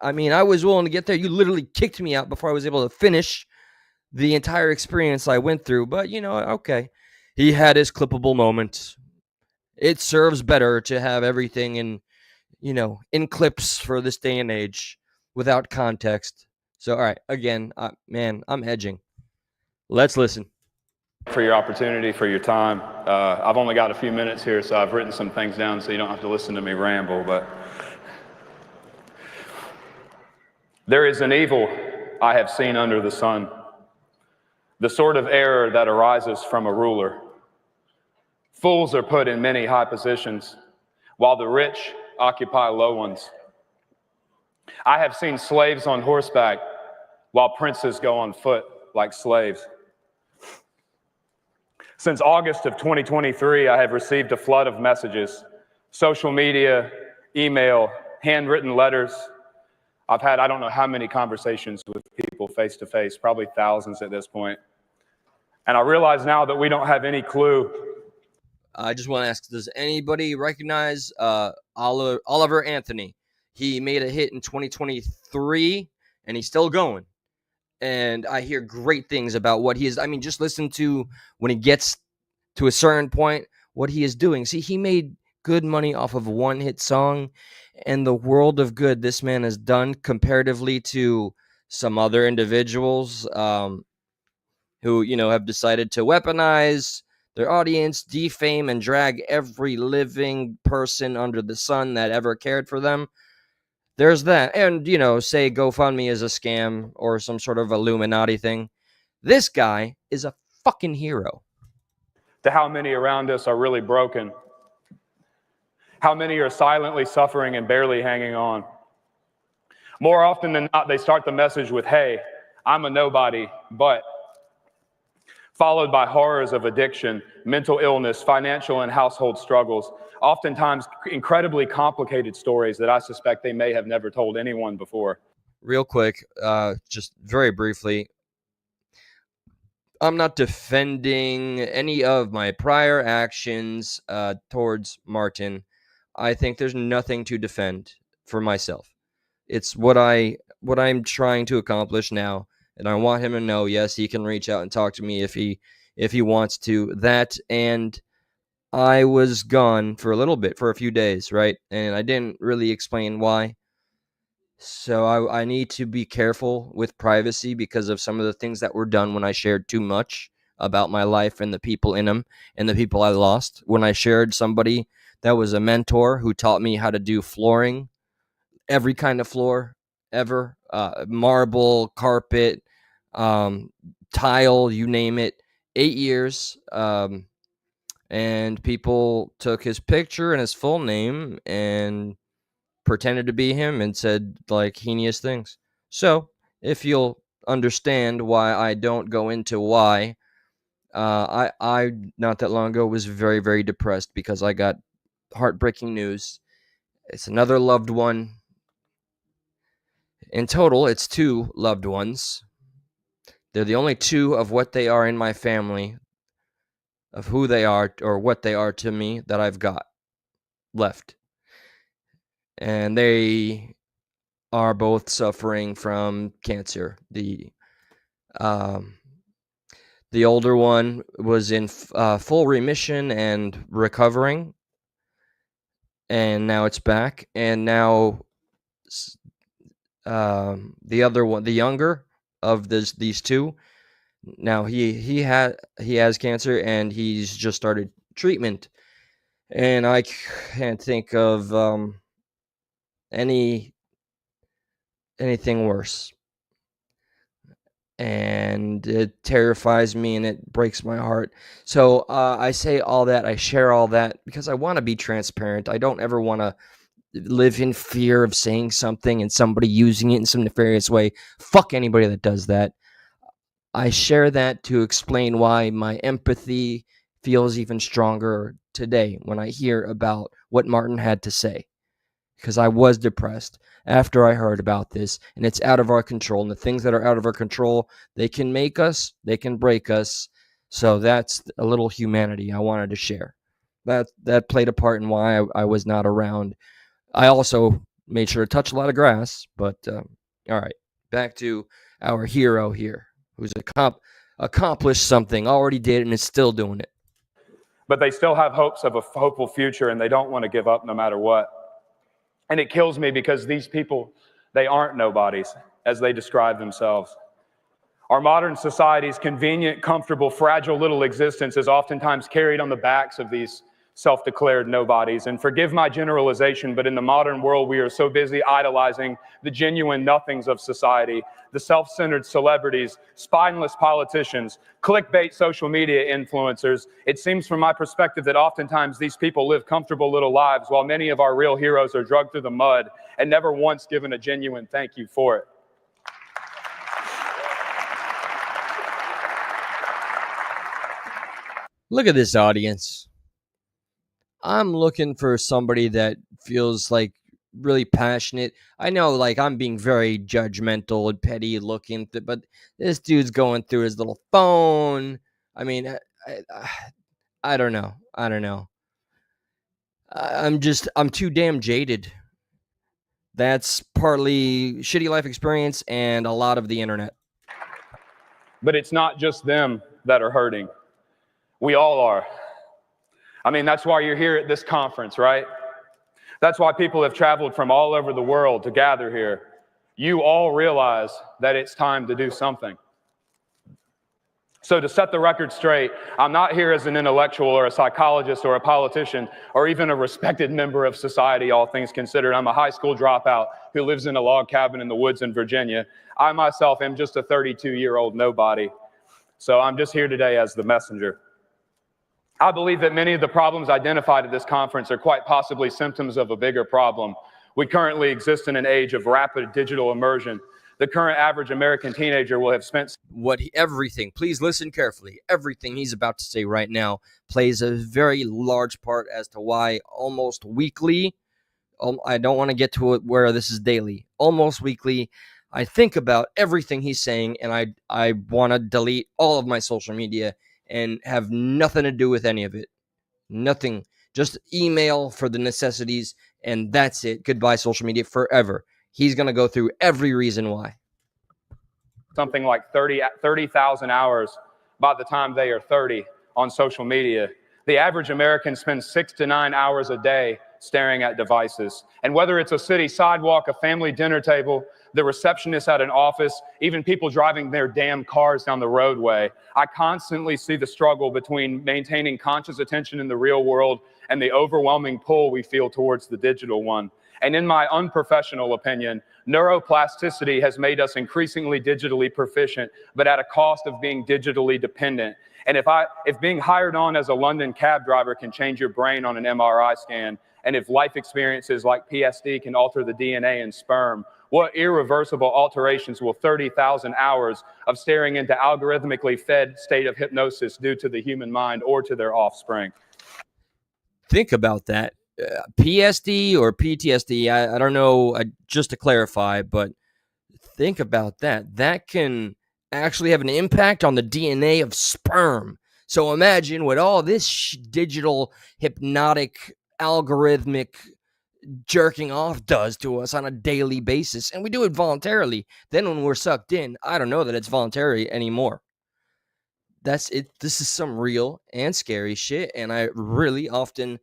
I mean, I was willing to get there. You literally kicked me out before I was able to finish the entire experience I went through, but okay, he had his clippable moment. It serves better to have everything in clips for this day and age without context. So, all right, again, man, I'm hedging. Let's listen. For your opportunity, for your time. I've only got a few minutes here, so I've written some things down so you don't have to listen to me ramble, but there is an evil I have seen under the sun, the sort of error that arises from a ruler. Fools are put in many high positions, while the rich occupy low ones. I have seen slaves on horseback, while princes go on foot like slaves. Since August of 2023, I have received a flood of messages, social media, email, handwritten letters. I've had I don't know how many conversations with people face to face, probably thousands at this point. And I realize now that we don't have any clue. I just want to ask, does anybody recognize Oliver Anthony? He made a hit in 2023, and he's still going. And I hear great things about what he is. I mean, just listen to when he gets to a certain point, what he is doing. See, he made good money off of a one-hit song, and the world of good this man has done comparatively to some other individuals who, have decided to weaponize their audience, defame, and drag every living person under the sun that ever cared for them. There's that. And, say GoFundMe is a scam or some sort of Illuminati thing. This guy is a fucking hero. To how many around us are really broken? How many are silently suffering and barely hanging on? More often than not, they start the message with, "Hey, I'm a nobody, but," followed by horrors of addiction, mental illness, financial and household struggles, oftentimes incredibly complicated stories that I suspect they may have never told anyone before. Real quick, just very briefly, I'm not defending any of my prior actions towards Martin. I think there's nothing to defend for myself. It's what I'm trying to accomplish now, and I want him to know, yes, he can reach out and talk to me if he wants to. That, and I was gone for a little bit, for a few days, right? And I didn't really explain why. So I need to be careful with privacy because of some of the things that were done when I shared too much about my life and the people in them and the people I lost. When I shared somebody that was a mentor who taught me how to do flooring, every kind of floor ever, marble, carpet, tile, you name it, 8 years. And people took his picture and his full name and pretended to be him and said like heinous things. So if you'll understand why I don't go into why, I not that long ago was very, very depressed because I got heartbreaking news. It's another loved one. In total, it's 2 loved ones. They're the only 2 of what they are in my family, of who they are or what they are to me, that I've got left. And they are both suffering from cancer. The older one was in full remission and recovering, and now it's back. And now the other one, the younger of these 2, now he has cancer and he's just started treatment. And I can't think of anything worse. And it terrifies me and it breaks my heart. So I say all that, I share all that because I want to be transparent. I don't ever want to live in fear of saying something and somebody using it in some nefarious way. Fuck anybody that does that. I share that to explain why my empathy feels even stronger today when I hear about what Martin had to say. Because I was depressed after I heard about this, and it's out of our control. And the things that are out of our control, they can make us, they can break us. So that's a little humanity I wanted to share. That played a part in why I was not around. I also made sure to touch a lot of grass, but all right, back to our hero here, who's accomplished something, already did, and is still doing it. But they still have hopes of a hopeful future, and they don't want to give up no matter what. And it kills me because these people, they aren't nobodies, as they describe themselves. Our modern society's convenient, comfortable, fragile little existence is oftentimes carried on the backs of these self-declared nobodies. And forgive my generalization, but in the modern world, we are so busy idolizing the genuine nothings of society, the self-centered celebrities, spineless politicians, clickbait social media influencers. It seems from my perspective that oftentimes these people live comfortable little lives while many of our real heroes are dragged through the mud and never once given a genuine thank you for it. Look at this audience. I'm looking for somebody that feels like really passionate. I know, like, I'm being very judgmental and petty looking, but this dude's going through his little phone. I mean, I don't know. I'm too damn jaded. That's partly shitty life experience and a lot of the internet. But it's not just them that are hurting. We all are. I mean, that's why you're here at this conference, right? That's why people have traveled from all over the world to gather here. You all realize that it's time to do something. So to set the record straight, I'm not here as an intellectual or a psychologist or a politician or even a respected member of society, all things considered. I'm a high school dropout who lives in a log cabin in the woods in Virginia. I myself am just a 32-year-old nobody. So I'm just here today as the messenger. I believe that many of the problems identified at this conference are quite possibly symptoms of a bigger problem. We currently exist in an age of rapid digital immersion. The current average American teenager will have spent everything, please listen carefully, everything he's about to say right now plays a very large part as to why almost weekly, I don't want to get to it where this is daily, almost weekly, I think about everything he's saying, and I want to delete all of my social media and have nothing to do with any of it. Nothing. Just email for the necessities, and that's it. Goodbye, social media forever. He's going to go through every reason why. Something like 30,000 hours by the time they are 30 on social media. The average American spends 6 to 9 hours a day staring at devices. And whether it's a city sidewalk, a family dinner table, the receptionist at an office, even people driving their damn cars down the roadway, I constantly see the struggle between maintaining conscious attention in the real world and the overwhelming pull we feel towards the digital one. And in my unprofessional opinion, neuroplasticity has made us increasingly digitally proficient, but at a cost of being digitally dependent. And if being hired on as a London cab driver can change your brain on an MRI scan, and if life experiences like PSD can alter the DNA in sperm, what irreversible alterations will 30,000 hours of staring into algorithmically fed state of hypnosis do to the human mind or to their offspring? Think about that. PSD or PTSD, I don't know, just to clarify, but think about that. That can actually have an impact on the DNA of sperm. So imagine what all this digital, hypnotic, algorithmic jerking off does to us on a daily basis. And we do it voluntarily. Then when we're sucked in, I don't know that it's voluntary anymore. That's it. This is some real and scary shit. And I really often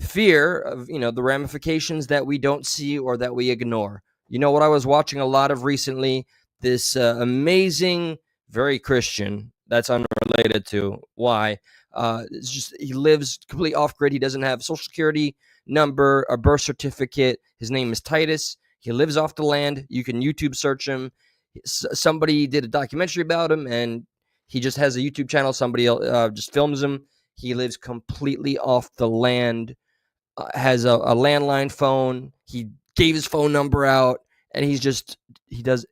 fear of, the ramifications that we don't see or that we ignore. You know what I was watching a lot of recently? This amazing, very Christian, that's unrelated to why. It's just he lives completely off grid. He doesn't have social security number, a birth certificate. His name is Titus. He lives off the land. You can YouTube search him. Somebody did a documentary about him, and he just has a YouTube channel. Somebody just films him. He lives completely off the land. Has a landline phone. He gave his phone number out, and he does.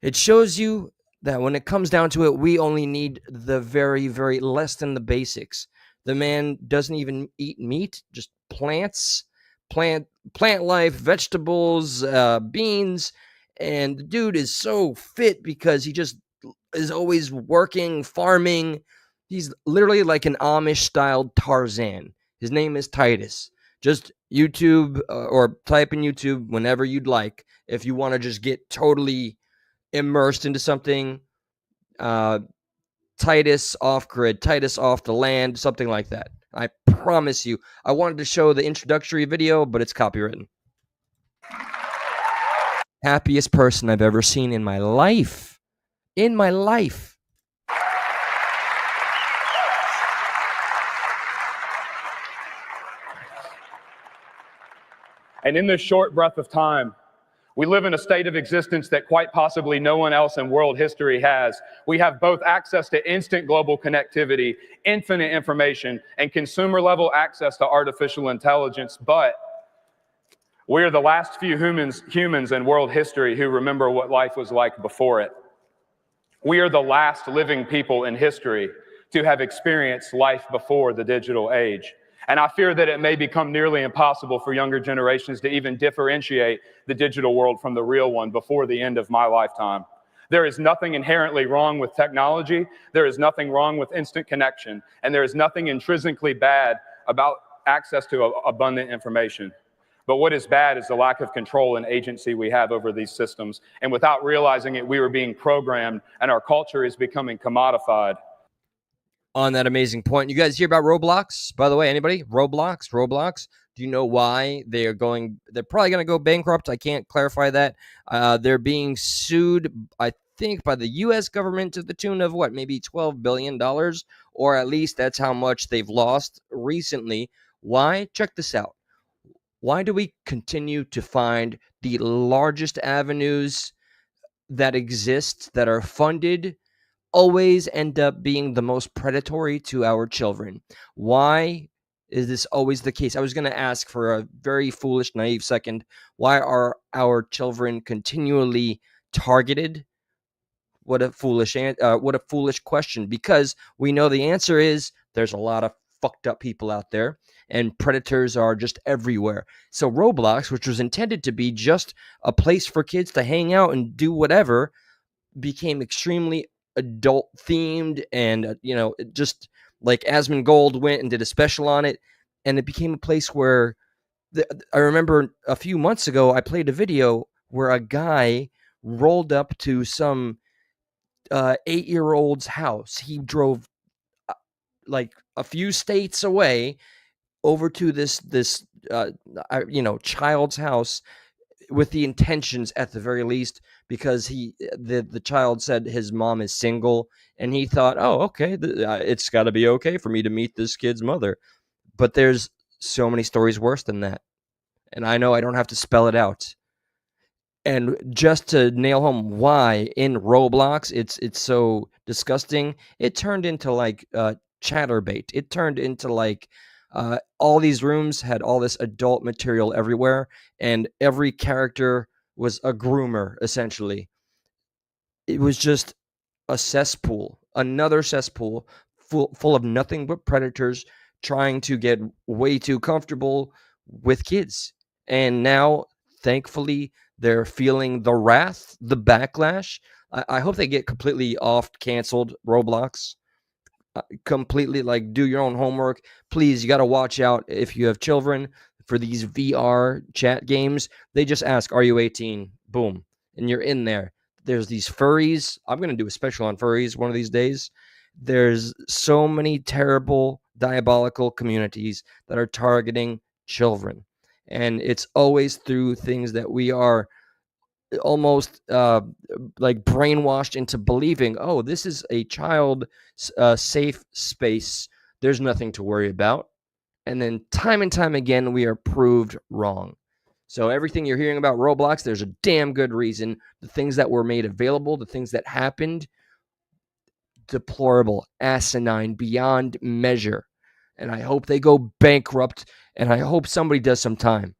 It shows you that when it comes down to it, we only need the very, very less than the basics. The man doesn't even eat meat, just plants, plant life, vegetables, beans, and the dude is so fit because he just is always working, farming. He's literally like an Amish-styled Tarzan. His name is Titus. Just YouTube or type in YouTube whenever you'd like if you want to just get totally immersed into something. Titus off grid, Titus off the land, something like that. I promise you. I wanted to show the introductory video, but it's copywritten. Happiest person I've ever seen in my life. In my life. And in this short breath of time, we live in a state of existence that quite possibly no one else in world history has. We have both access to instant global connectivity, infinite information, and consumer-level access to artificial intelligence, but we are the last few humans in world history who remember what life was like before it. We are the last living people in history to have experienced life before the digital age. And I fear that it may become nearly impossible for younger generations to even differentiate the digital world from the real one before the end of my lifetime. There is nothing inherently wrong with technology. There is nothing wrong with instant connection. And there is nothing intrinsically bad about access to abundant information. But what is bad is the lack of control and agency we have over these systems. And without realizing it, we were being programmed, and our culture is becoming commodified. On that amazing point, you guys hear about Roblox? By the way, anybody? Roblox? Do you know why they're probably going to go bankrupt? I can't clarify that. They're being sued, I think, by the U.S. government to the tune of what, maybe $12 billion, or at least that's how much they've lost recently. Why? Check this out. Why do we continue to find the largest avenues that exist that are funded always end up being the most predatory to our children? Why is this always the case? I was going to ask for a very foolish, naive second. Why are our children continually targeted? What a foolish question, because we know the answer is there's a lot of fucked up people out there and predators are just everywhere. So Roblox, which was intended to be just a place for kids to hang out and do whatever, became extremely adult themed, and just like Asmongold went and did a special on it, and it became a place where I remember a few months ago I played a video where a guy rolled up to some 8-year-old's house. He drove like a few states away over to this child's house with the intentions, at the very least, because the child said his mom is single, and he thought, oh, okay, it's got to be okay for me to meet this kid's mother. But there's so many stories worse than that, and I know I don't have to spell it out. And just to nail home why in Roblox it's so disgusting, it turned into like chatterbait. It turned into like all these rooms had all this adult material everywhere, and every character was a groomer, essentially. It was just a cesspool, another cesspool full of nothing but predators trying to get way too comfortable with kids. And now, thankfully, they're feeling the wrath, the backlash. I hope they get completely canceled, Roblox. Completely, like, do your own homework. Please, you got to watch out if you have children for these VR chat games. They just ask, are you 18? Boom. And you're in there. There's these furries. I'm going to do a special on furries one of these days. There's so many terrible, diabolical communities that are targeting children. And it's always through things that we are almost like brainwashed into believing, oh, this is a child safe space. There's nothing to worry about. And then time and time again, we are proved wrong. So everything you're hearing about Roblox, there's a damn good reason. The things that were made available, the things that happened, deplorable, asinine, beyond measure. And I hope they go bankrupt, and I hope somebody does some time.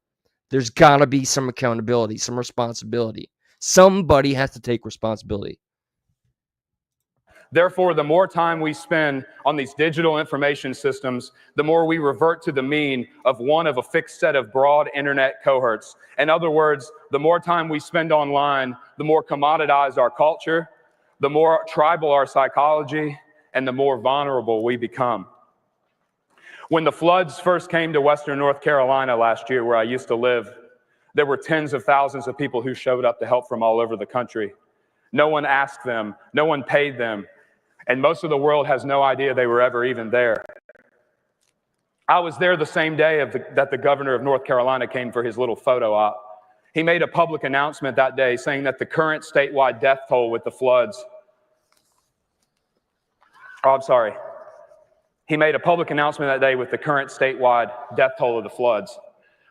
There's got to be some accountability, some responsibility. Somebody has to take responsibility. Therefore, the more time we spend on these digital information systems, the more we revert to the mean of one of a fixed set of broad internet cohorts. In other words, the more time we spend online, the more commoditized our culture, the more tribal our psychology, and the more vulnerable we become. When the floods first came to Western North Carolina last year, where I used to live, there were tens of thousands of people who showed up to help from all over the country. No one asked them, no one paid them, and most of the world has no idea they were ever even there. I was there the same day that the governor of North Carolina came for his little photo op. He made a public announcement that day saying that the current statewide death toll with the floods, He made a public announcement that day with the current statewide death toll of the floods.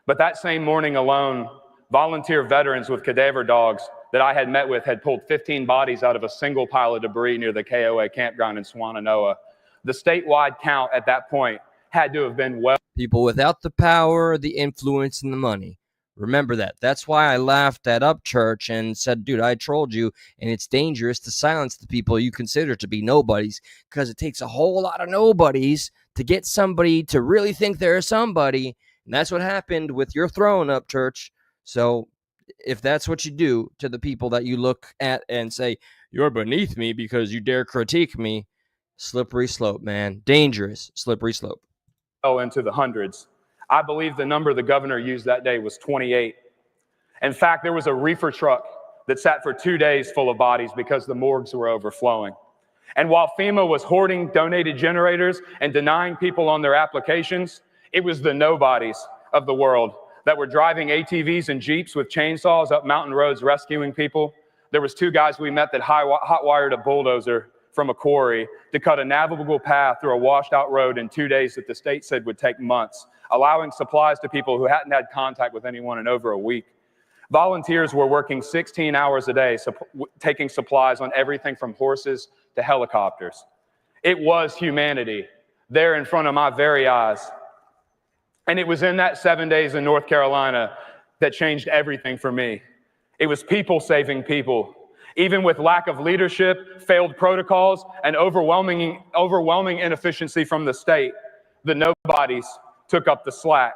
But that same morning alone, volunteer veterans with cadaver dogs that I had met with had pulled 15 bodies out of a single pile of debris near the KOA campground in Swannanoa. The statewide count at that point had to have been people without the power, the influence, and the money. Remember that. That's why I laughed at Upchurch and said, dude, I trolled you, and it's dangerous to silence the people you consider to be nobodies, because it takes a whole lot of nobodies to get somebody to really think they're somebody, and that's what happened with your throne, Upchurch. So if that's what you do to the people that you look at and say, you're beneath me because you dare critique me. Slippery slope, man. Dangerous. Slippery slope. Into the hundreds. I believe the number the governor used that day was 28. In fact, there was a reefer truck that sat for 2 days full of bodies because the morgues were overflowing. And while FEMA was hoarding donated generators and denying people on their applications, it was the nobodies of the world that were driving ATVs and Jeeps with chainsaws up mountain roads rescuing people. There was 2 guys we met that hot-wired a bulldozer from a quarry to cut a navigable path through a washed-out road in 2 days that the state said would take months, allowing supplies to people who hadn't had contact with anyone in over a week. Volunteers were working 16 hours a day, taking supplies on everything from horses to helicopters. It was humanity there in front of my very eyes. And it was in that 7 days in North Carolina that changed everything for me. It was people saving people. Even with lack of leadership, failed protocols, and overwhelming inefficiency from the state, the nobodies took up the slack.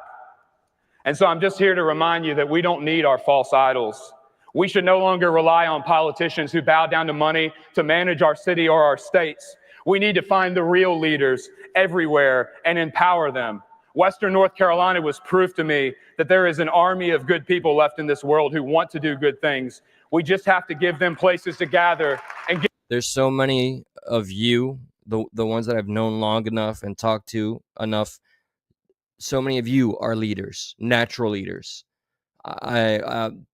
And so I'm just here to remind you that we don't need our false idols. We should no longer rely on politicians who bow down to money to manage our city or our states. We need to find the real leaders everywhere and empower them. Western North Carolina was proof to me that there is an army of good people left in this world who want to do good things. We just have to give them places to gather and There's so many of you, the ones that I've known long enough and talked to enough. So many of you are leaders, natural leaders.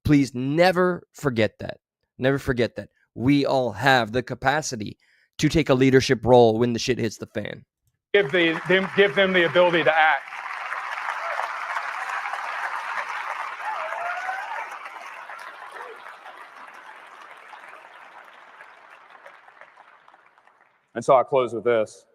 Please never forget that. Never forget that. We all have the capacity to take a leadership role when the shit hits the fan. give them the ability to act. And so I close with this.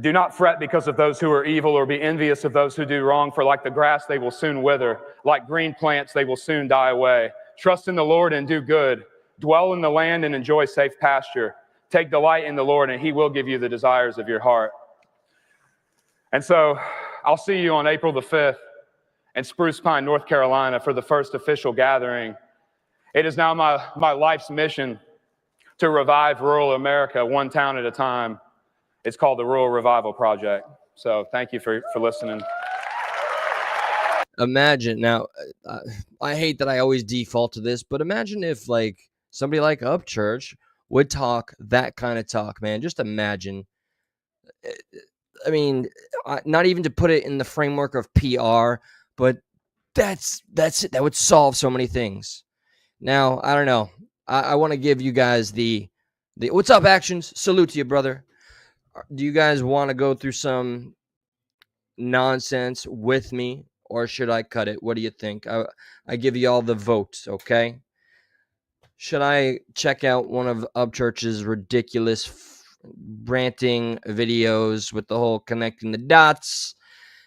Do not fret because of those who are evil, or be envious of those who do wrong, for like the grass, they will soon wither. Like green plants, they will soon die away. Trust in the Lord and do good. Dwell in the land and enjoy safe pasture. Take delight in the Lord, and he will give you the desires of your heart. And so I'll see you on April the 5th in Spruce Pine, North Carolina, for the first official gathering. It is now my life's mission to revive rural America one town at a time. It's called the Rural Revival Project. So thank you for listening. Imagine, now, I hate that I always default to this, but imagine if like somebody like Upchurch would talk that kind of talk, man. Just imagine. I mean, not even to put it in the framework of PR, but that's it. That would solve so many things. Now, I don't know. I want to give you guys the what's up actions. Salute to you, brother. Do you guys want to go through some nonsense with me, or should I cut it? What do you think? I give you all the votes, okay? Should I check out one of Upchurch's ridiculous ranting videos with the whole connecting the dots?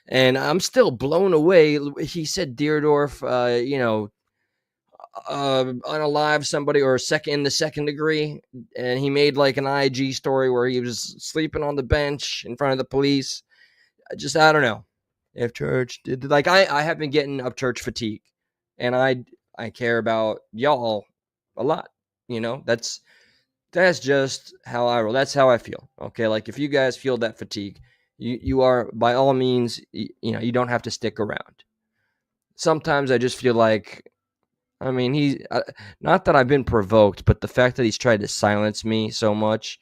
And I'm still blown away. He said Deerdorf, unalive somebody or in the second degree, and he made like an IG story where he was sleeping on the bench in front of the police. I don't know if church did, like, I have been getting Upchurch fatigue, and I care about y'all a lot. That's just how I roll. That's how I feel. Okay, like if you guys feel that fatigue, you are by all means, you don't have to stick around. Sometimes I just feel like, I mean, not that I've been provoked, but the fact that he's tried to silence me so much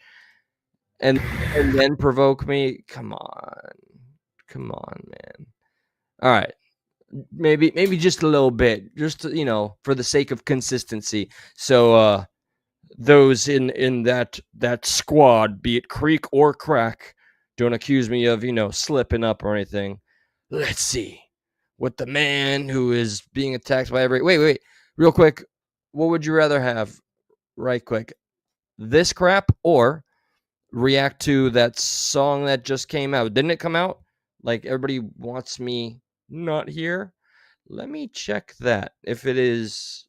and then provoke me, come on, man. All right, maybe just a little bit, just for the sake of consistency. So those in that squad, be it creek or crack, don't accuse me of slipping up or anything. Let's see what the man who is being attacked by wait. Real quick, what would you rather have? Right quick. This crap or react to that song that just came out? Didn't it come out? Like, everybody wants me not here. Let me check that if it is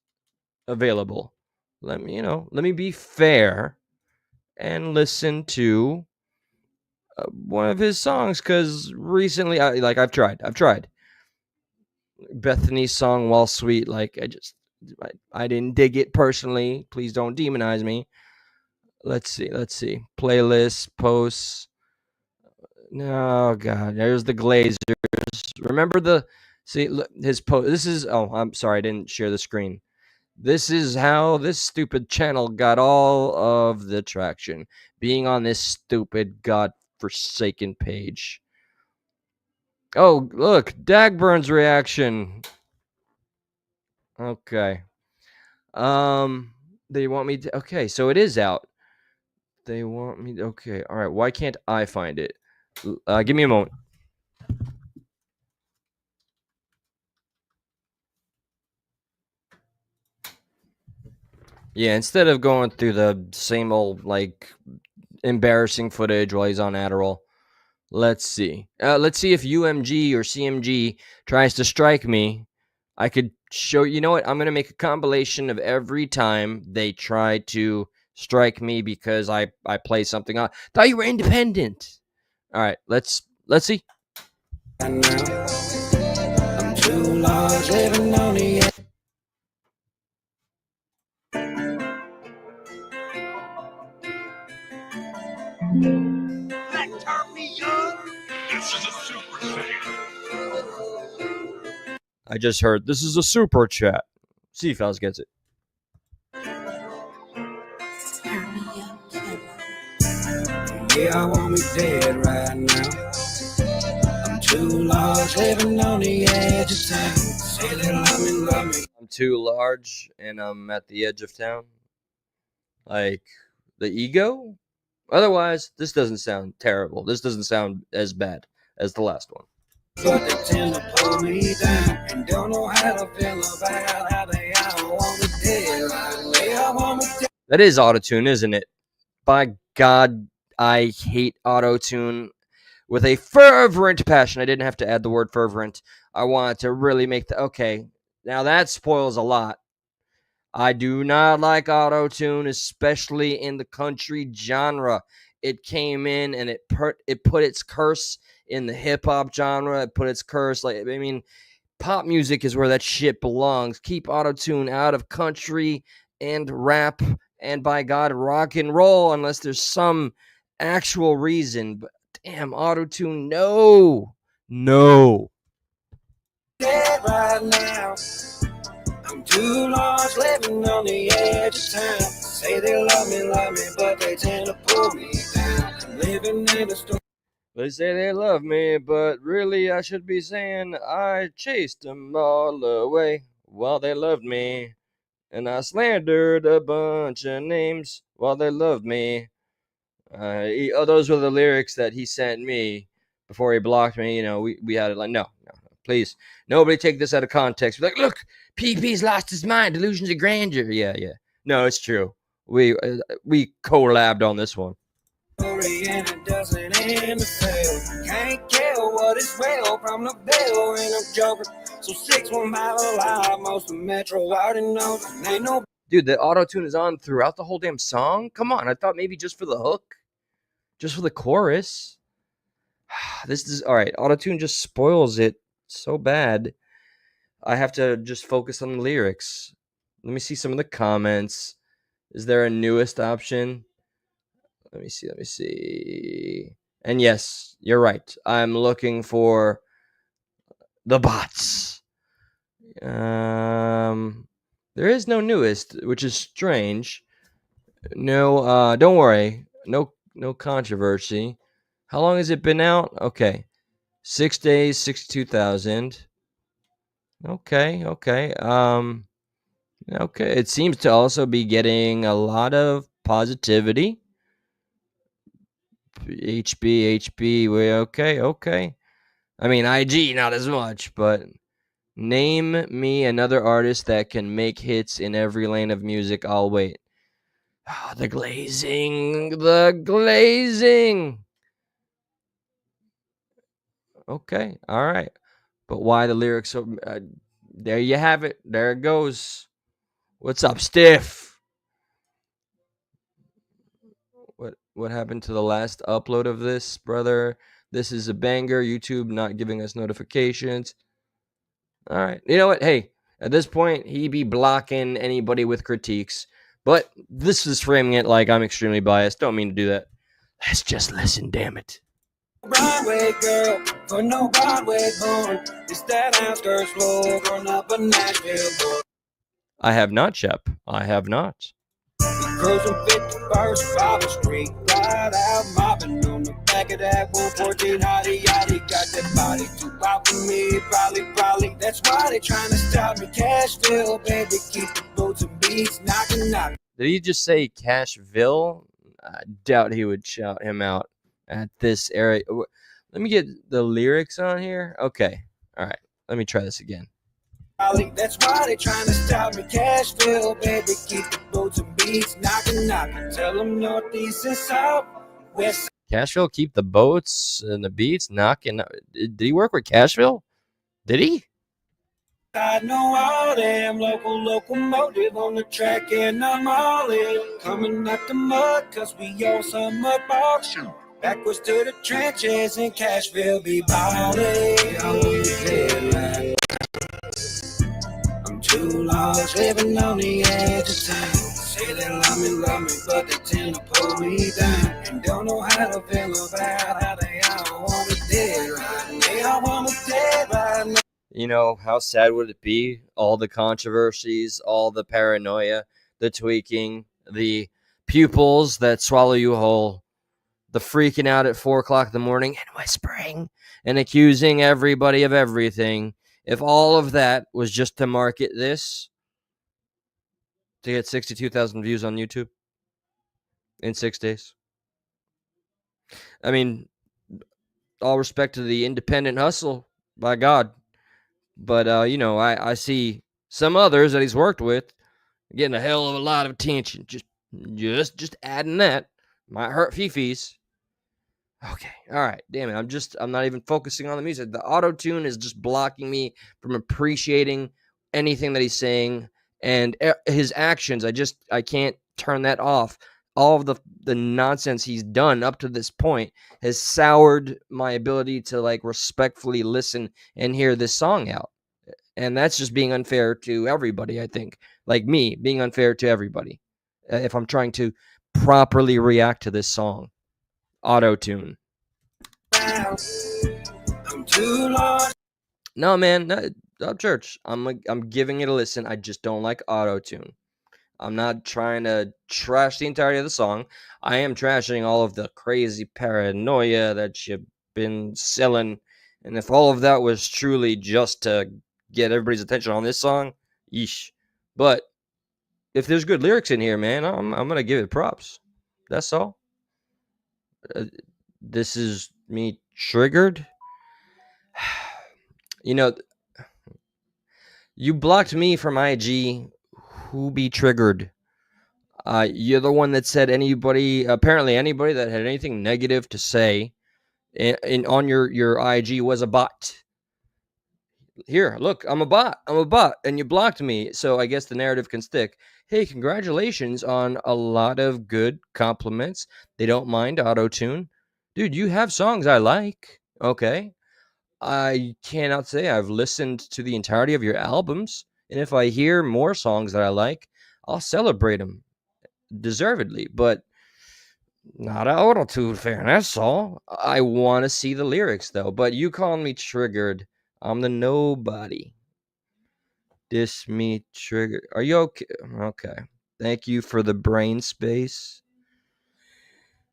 available. Let me be fair and listen to one of his songs, because recently I've tried Bethany's song While Sweet. Like, I didn't dig it personally. Please don't demonize me. Let's see. Playlist, posts. No, God. There's the Glazers. Remember his post. This is, oh, I'm sorry. I didn't share the screen. This is how this stupid channel got all of the traction. Being on this stupid, God-forsaken page. Oh, look. Dagburn's reaction. Okay. They want me to, okay, so it is out. They want me, okay, all right. Why can't I find it? Give me a moment. Yeah, instead of going through the same old, like, embarrassing footage while he's on Adderall, let's see. Let's see if UMG or CMG tries to strike me. I could show, you know what? I'm going to make a compilation of every time they try to strike me because I play something on. Thought you were independent. All right, let's see. I'm too large, living on the edge. I just heard this is a super chat. See if else gets it. Yeah, I want me dead right now. I'm too large, living on the edge of town. Say they love me. I'm too large and I'm at the edge of town. Like the ego? Otherwise, this doesn't sound terrible. This doesn't sound as bad as the last one. But they tend to pull me down and don't know how to feel about how they all want me dead right. That is autotune, isn't it? By God, I hate autotune with a fervent passion. I didn't have to add the word fervent. I wanted to really make the, okay, now that spoils a lot. I do not like autotune, especially in the country genre. It came in and it put its curse in the hip hop genre. It put its curse, like, I mean, pop music is where that shit belongs. Keep autotune out of country and rap and, by God, rock and roll unless there's some actual reason. But damn, autotune, no. Dead right now. I'm too large, living on the edge of town. Say they love me, but they tend to pull me down. I'm living in a storm. They say they love me, but really I should be saying I chased them all away while they loved me. And I slandered a bunch of names while they loved me. Those were the lyrics that he sent me before he blocked me. You know, we had it like, no, please. Nobody take this out of context. We're like, look, PP's lost his mind. Delusions of grandeur. Yeah. No, it's true. We collabed on this one. And it doesn't end to fail. Can't tell what is real from the bill, and I'm joking. So 6-1 mile alive, most of Metro already knows. Ain't no. Dude, the auto-tune is on throughout the whole damn song? Come on, I thought maybe just for the hook. Just for the chorus. This is all right. Auto-tune just spoils it so bad. I have to just focus on the lyrics. Let me see some of the comments. Is there a newest option? Let me see. And yes, you're right. I'm looking for the bots. There is no newest, which is strange. No, don't worry. No controversy. How long has it been out? Okay. 6 days, 62,000. Okay. Okay. It seems to also be getting a lot of positivity. HB, okay. I mean, IG, not as much, but name me another artist that can make hits in every lane of music. I'll wait. Oh, the glazing. Okay, all right. But why the lyrics? There you have it. There it goes. What's up, Stiff? What happened to the last upload of this, brother? This is a banger. YouTube not giving us notifications. All right. You know what? Hey, At this point, he be blocking anybody with critiques. But this is framing it like I'm extremely biased. Don't mean to do that. Let's just listen, damn it. Broadway girl, for no Broadway born. It's that outskirts floor, grown up a Nashville boy. I have not, Shep. I have not. Cruising 51st Father Street, ride out mobbing on the back of that 114 hottie yachty. Got that body too wild for me, probably. That's why they trying to stop me. Cashville, baby, keep the boots and beats knocking. Did he just say Cashville? I doubt he would shout him out at this area. Let me get the lyrics on here. Okay. All right. Let me try this again. That's why they trying to stop me. Cashville, baby, keep the boots and beats knocking. Tell them northeast and south, west. Cashville, keep the boats and the beats knocking. Did he work with Cashville? Did he? I know all them locomotive on the track, and I'm all in. Coming out the mud, cause we all some mud balls. Backwards to the trenches in Cashville, be ballin'. I'm too lost, living on the edge of town. Say they love me, but they tend to pull me down. And don't know how to feel about how they all want me dead right now. They all want me dead right now. You know, how sad would it be? All the controversies, all the paranoia, the tweaking, the pupils that swallow you whole, the freaking out at 4 o'clock in the morning and whispering and accusing everybody of everything. If all of that was just to market this, to get 62,000 views on YouTube in 6 days. I mean, all respect to the independent hustle, by God. But, I see some others that he's worked with getting a hell of a lot of attention. Just adding that. Might hurt Fifi's. Okay, all right, damn it. I'm not even focusing on the music. The auto-tune is just blocking me from appreciating anything that he's saying and his actions. I can't turn that off. All of the nonsense he's done up to this point has soured my ability to respectfully listen and hear this song out. And that's just being unfair to everybody, I think. Like me, being unfair to everybody. If I'm trying to properly react to this song. Auto-tune. I'm too lost. No, man, Upchurch. I'm giving it a listen. I just don't like auto-tune. I'm not trying to trash the entirety of the song. I am trashing all of the crazy paranoia that you've been selling. And if all of that was truly just to get everybody's attention on this song, yeesh. But if there's good lyrics in here, man, I'm gonna give it props. That's all. This is me triggered. You blocked me from IG. Who be triggered? You're the one that said apparently anybody that had anything negative to say on your IG was a bot. Here, look, I'm a bot, and you blocked me, so I guess the narrative can stick. Hey, congratulations on a lot of good compliments. They don't mind auto-tune. Dude, you have songs I like, okay? I cannot say I've listened to the entirety of your albums, and if I hear more songs that I like, I'll celebrate them, deservedly, but not auto-tune fan, that's all. I want to see the lyrics, though, but you calling me triggered. I'm the nobody. Diss me triggered. Are you okay? Okay. Thank you for the brain space.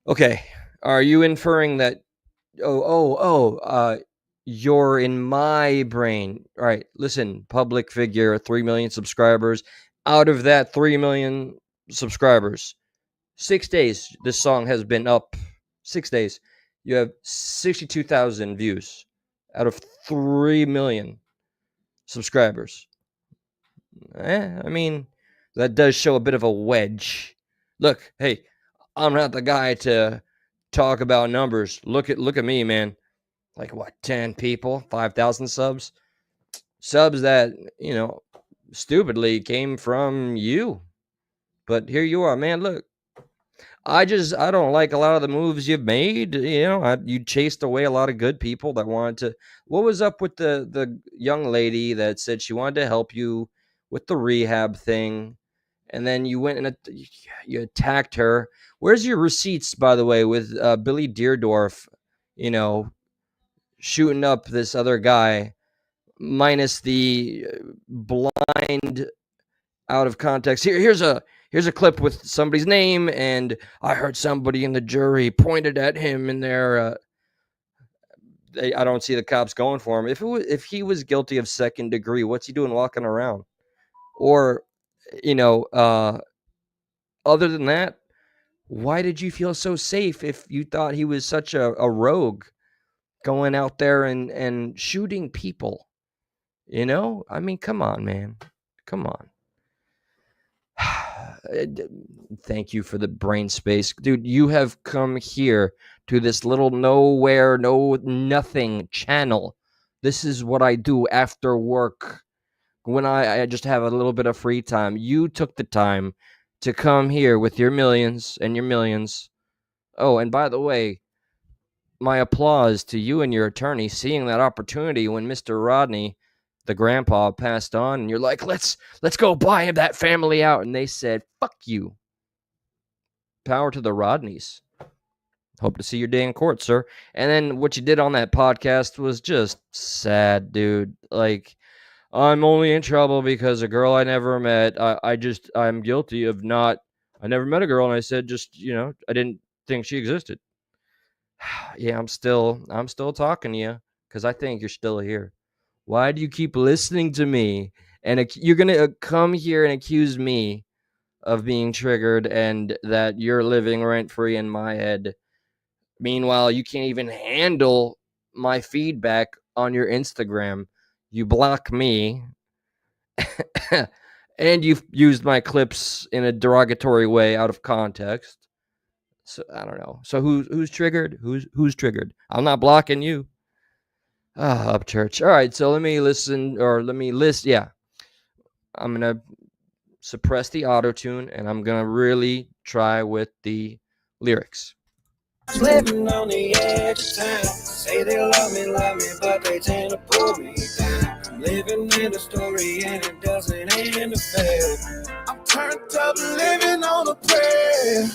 Okay. Are you inferring that you're in my brain? All right, listen, public figure, 3 million subscribers. Out of that 3 million subscribers, 6 days, this song has been up. 6 days. You have 62,000 views out of 3 million subscribers. I mean, that does show a bit of a wedge. Look, hey, I'm not the guy to talk about numbers. Look at me, man. Like what, 10 people, 5,000 subs? Subs that, stupidly came from you. But here you are, man. Look, I don't like a lot of the moves you've made. You chased away a lot of good people that wanted to. What was up with the young lady that said she wanted to help you with the rehab thing, and then you went and you attacked her. Where's your receipts, by the way, with Billy Deerdorf, shooting up this other guy, minus the blind, out of context. Here's a clip with somebody's name, and I heard somebody in the jury pointed at him in there. I don't see the cops going for him. If he was guilty of second degree, what's he doing walking around? Or, other than that, why did you feel so safe if you thought he was such a rogue going out there and shooting people? I mean, come on, man. Come on. Thank you for the brain space. Dude, you have come here to this little nowhere, nothing channel. This is what I do after work when I just have a little bit of free time. You took the time to come here with your millions and your millions. Oh, and by the way, my applause to you and your attorney seeing that opportunity when Mr. Rodney, the grandpa, passed on, and you're like, let's go buy that family out. And they said, fuck you. Power to the Rodneys. Hope to see your day in court, sir. And then what you did on that podcast was just sad, dude. Like, I'm only in trouble because a girl I never met. I'm guilty of not. I never met a girl, and I said I didn't think she existed. Yeah, I'm still talking to you because I think you're still here. Why do you keep listening to me? And you're gonna come here and accuse me of being triggered and that you're living rent free in my head. Meanwhile, you can't even handle my feedback on your Instagram. You block me. And you've used my clips in a derogatory way out of context. So I don't know. So who's triggered? Who's triggered? I'm not blocking you. Upchurch. All right, so let me list. Yeah. I'm going to suppress the auto-tune, and I'm going to really try with the lyrics. Living on the edge of town. Say they love me, but they tend to pull me down. I'm living in a story and it doesn't end the fair. I'm turned up living on a prayer.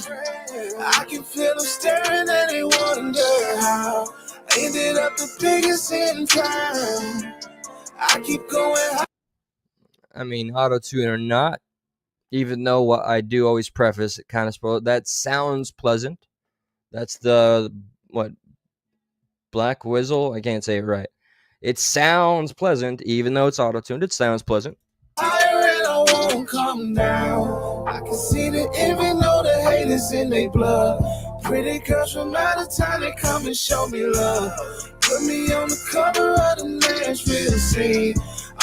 I can feel them staring and they wonder how I ended up the biggest in town. I keep going high. I mean, auto-tune or not, even though what I do always preface it kind of spoiled. That sounds pleasant. That's the Black Whistle. I can't say it right. It sounds pleasant, even though it's auto-tuned. It sounds pleasant. Higher and I won't come down. I can see the envy, know the hate is in their blood. Pretty girls from out of town, they come and show me love. Put me on the cover of the Nashville scene.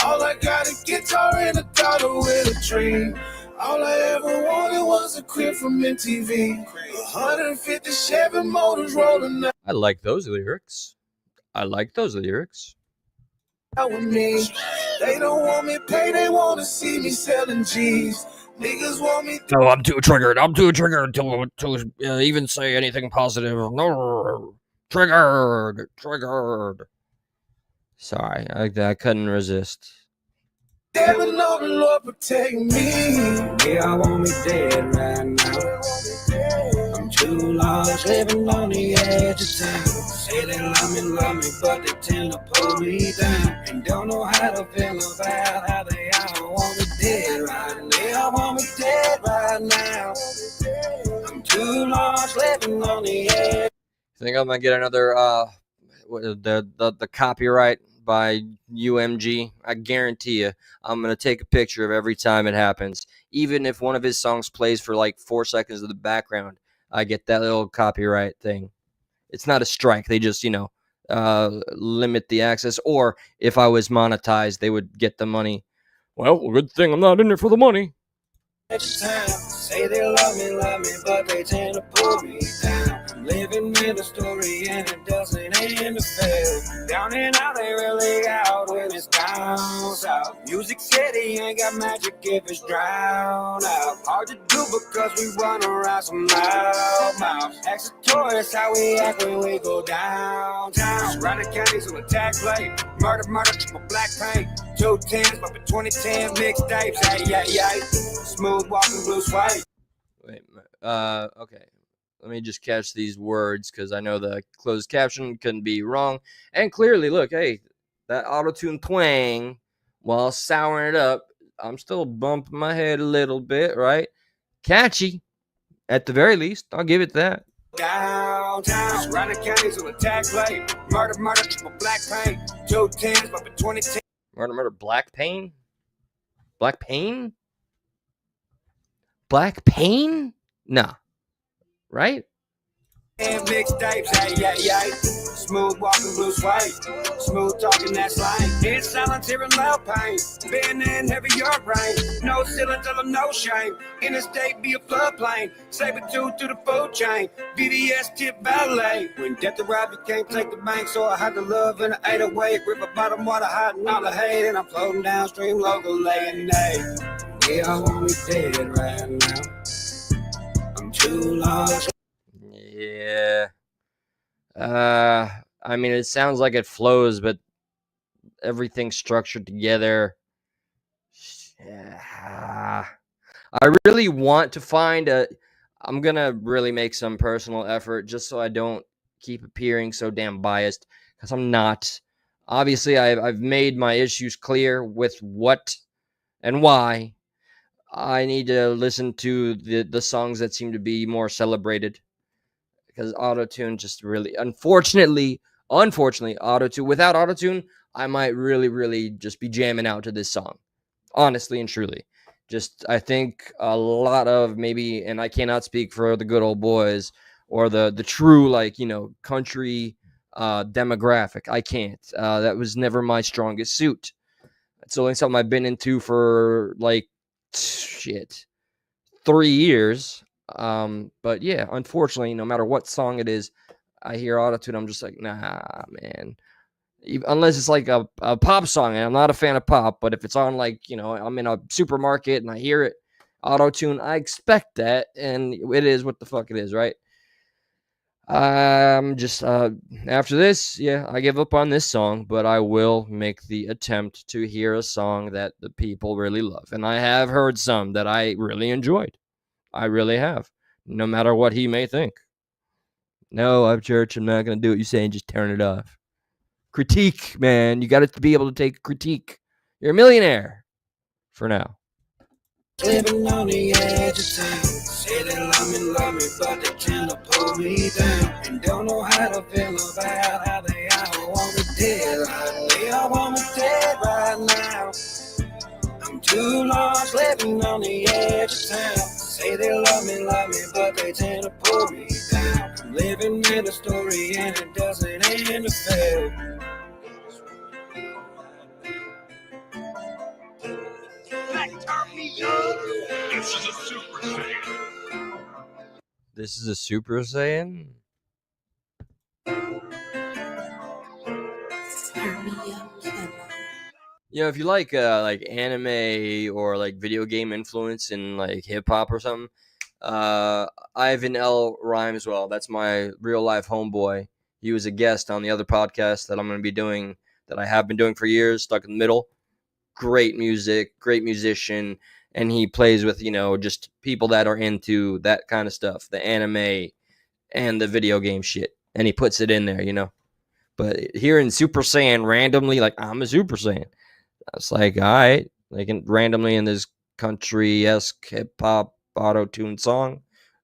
All I got a guitar and a daughter with a dream. All I ever wanted was a crib from MTV. 150 Chevy motors rolling out. I like those lyrics. With me. They don't want me paid, they want to see me selling G's. Niggas want me. No, I'm too triggered to even say anything positive. No, triggered. Sorry, I couldn't resist. Never know the Lord protect me. Yeah, I want me dead right now. I'm too lost, living on the edge of town. Say they love me, but they tend to pull me down. And don't know how to feel about how they all want me dead right now. They all want me dead right now. I'm too lost, living on the edge. Think I'm gonna get another the copyright by UMG? I guarantee you, I'm gonna take a picture of every time it happens. Even if one of his songs plays for like 4 seconds of the background, I get that little copyright thing. It's not a strike. They just, limit the access. Or if I was monetized, they would get the money. Well, good thing I'm not in there for the money. Say they love me, but they tend to pull me down. I'm living in a story and it doesn't end the fair. Down and out, they really out when it's down south. Music City ain't got magic if it's drowned out. Hard to do because we run around some loud mouths. Executorious how we act when we go downtown. Surrounded counties on attack plate. Murder, triple black paint. Too 210s, but for 2010 mixtapes, hey. Smooth walking blue suede. Wait, okay. Let me just catch these words because I know the closed caption couldn't be wrong. And clearly, look, hey, that auto-tune twang, while souring it up, I'm still bumping my head a little bit, right? Catchy, at the very least. I'll give it that. Downtown, surrounding counties will attack play. Murder, triple black paint. 210s, but for 2010. Murder, black pain? Black pain? Black pain? Nah. Right? And mixtapes, hey. Smooth walking blue suede. Smooth talking that slang. In silence, hearing loud pain. Been in heavy yard rain. No ceiling, tell them no shame. In the state, be a floodplain. Saber-tooth to the food chain. BDS tip ballet. When death arrived, you can't take the bank. So I had to love in an 808. River bottom water, hiding all the hate. And I'm floating downstream, local laying day. They all want me dead right now. I'm too lost. Yeah. I mean, it sounds like it flows, but everything's structured together. Yeah. I really want to find I'm gonna really make some personal effort just so I don't keep appearing so damn biased, because I'm not. Obviously, I've made my issues clear with what and why. I need to listen to the songs that seem to be more celebrated, because autotune just really, unfortunately, autotune, without autotune, I might really just be jamming out to this song, honestly and truly. Just, I think a lot of maybe, and I cannot speak for the good old boys or the true, like, country demographic. I can't. That was never my strongest suit. It's only something I've been into for like 3 years. But yeah, unfortunately, no matter what song it is, I hear autotune, I'm just like, nah, man. Unless it's like a pop song, and I'm not a fan of pop, but if it's on, like, I'm in a supermarket and I hear it auto-tune, I expect that, and it is what the fuck it is, right? Just after this, yeah, I give up on this song, but I will make the attempt to hear a song that the people really love, and I have heard some that I really enjoyed. I really have, no matter what he may think. No, Upchurch, I'm not gonna do what you say and just turn it off. Critique, man. You got to be able to take critique. You're a millionaire. For now. Living on the edge of town. Say they love me, but they tend to pull me down. And don't know how to feel about how they all want me dead. They all want me dead right now. I'm too lost living on the edge of town. Say they love me, but they tend to pull me down. I'm living in a story and it doesn't end the fair. This is a Super Saiyan? If you like anime or like video game influence in like hip hop or something, Ivan L. Rhymeswell, that's my real life homeboy. He was a guest on the other podcast that I'm going to be doing, that I have been doing for years, Stuck in the Middle. Great music, great musician, and he plays with, just people that are into that kind of stuff, the anime and the video game shit, and he puts it in there. But hearing Super Saiyan randomly, like, I'm a Super Saiyan, I was like, all right, like, randomly in this country-esque hip-hop auto-tune song,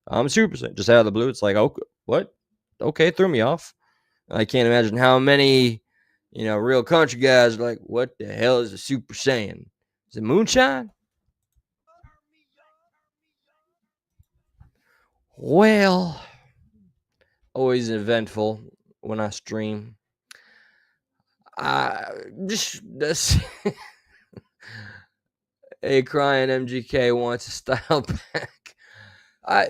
I'm Super Saiyan, just out of the blue. It's like, okay, what? Okay, threw me off. I can't imagine how many real country guys are like, what the hell is a Super Saiyan? Is it moonshine? Well, always eventful when I stream. This a crying MGK wants a style back. I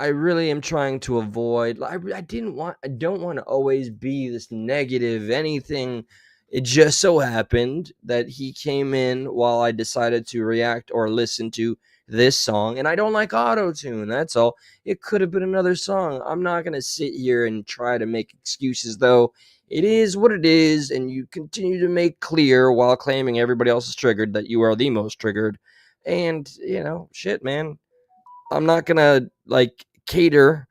really am trying to avoid. I don't want to always be this negative anything. It just so happened that he came in while I decided to react or listen to this song, and I don't like auto-tune. That's all. It could have been another song. I'm not going to sit here and try to make excuses, though. It is what it is, and you continue to make clear while claiming everybody else is triggered that you are the most triggered. And, shit, man. I'm not gonna cater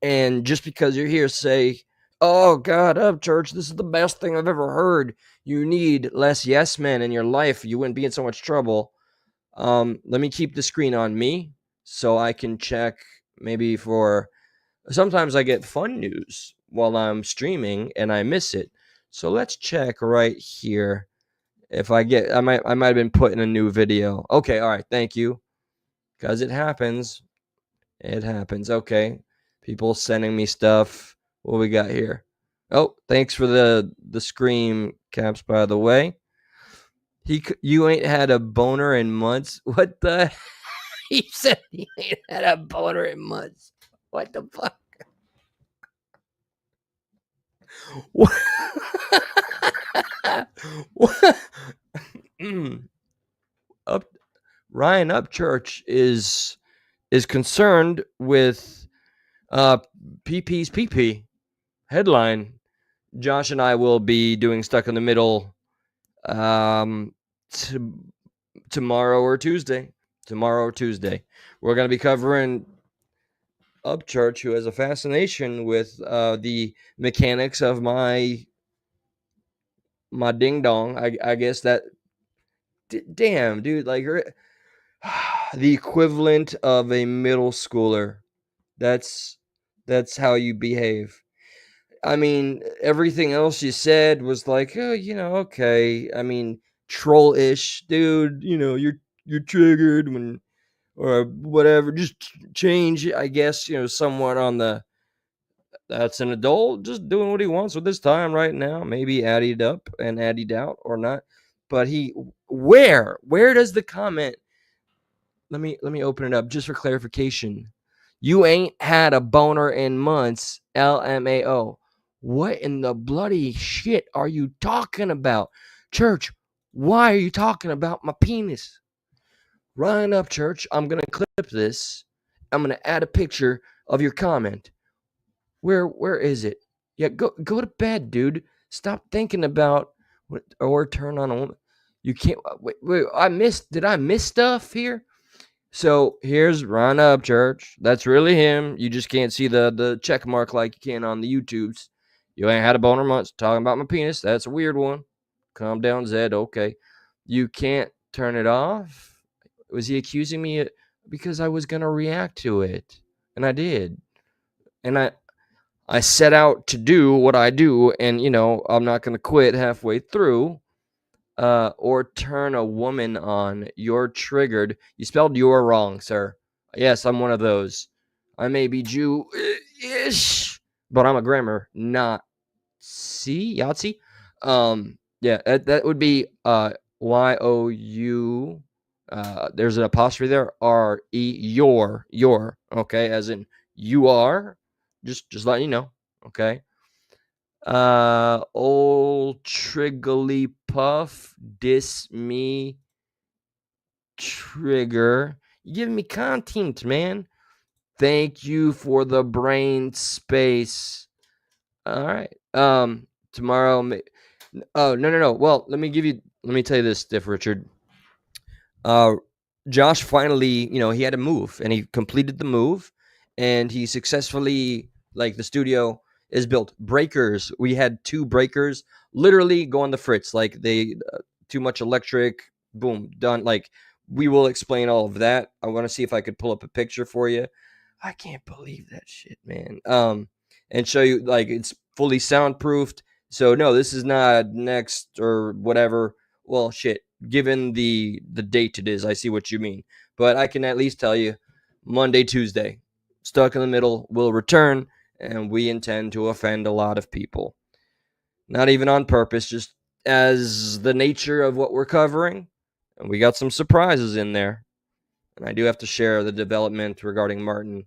and just because you're here say, "Oh God, Upchurch, this is the best thing I've ever heard." You need less yes men in your life. You wouldn't be in so much trouble. Let me keep the screen on me so I can check maybe for. Sometimes I get fun news while I'm streaming and I miss it. So let's check right here. If I might have been put in a new video. Okay, all right, thank you. Because it happens. It happens. Okay. People sending me stuff. What we got here? Oh, thanks for the scream caps, by the way. You ain't had a boner in months. What the? He said he ain't had a boner in months. What the fuck? What? What? Ryan Upchurch is concerned with PP's PP headline. Josh and I will be doing Stuck in the Middle tomorrow or Tuesday. We're going to be covering Upchurch, who has a fascination with the mechanics of my ding dong. I guess that. Damn, dude, the equivalent of a middle schooler. That's how you behave. I mean, everything else you said was like, oh, okay. I mean, troll-ish, dude. You're triggered when or whatever. Just change, I guess. Somewhat on the. That's an adult just doing what he wants with his time right now. Maybe added up and added out or not. But where does the comment? Let me open it up just for clarification. You ain't had a boner in months. LMAO. What in the bloody shit are you talking about? Church, why are you talking about my penis? Ryan Upchurch, I'm going to clip this. I'm going to add a picture of your comment. Where is it? Yeah, go to bed, dude. Stop thinking about or turn on a woman. You can't wait, did I miss stuff here? So here's Ryan Upchurch. That's really him. You just can't see the check mark like you can on the YouTubes. You ain't had a boner months. Talking about my penis. That's a weird one. Calm down, Zed. Okay. You can't turn it off. Was he accusing me because I was gonna react to it? And I did. And I set out to do what I do, and I'm not gonna quit halfway through. Or turn a woman on. You're triggered. You spelled "you're" wrong, sir. Yes, I'm one of those. I may be Jew-ish, but I'm a grammar Yahtzee. Yeah, that would be YOU. There's an apostrophe there. RE. Your. Okay, as in you are. Just letting you know. Okay. Old Triggly Puff, diss me, trigger. You giving me content, man. Thank you for the brain space. All right. Tomorrow. Oh no. Well, let me tell you this, Diff Richard. Josh finally, he had to move, and he completed the move, and he successfully, the studio is built. Breakers. We had 2 breakers literally go on the fritz. They too much electric. Boom, done. We will explain all of that. I want to see if I could pull up a picture for you. I can't believe that shit, man. And show you it's fully soundproofed. So no, this is not next or whatever. Well, shit. Given the date it is, I see what you mean. But I can at least tell you, Monday, Tuesday, Stuck in the Middle will return, and we intend to offend a lot of people. Not even on purpose, just as the nature of what we're covering. And we got some surprises in there. And I do have to share the development regarding Martin.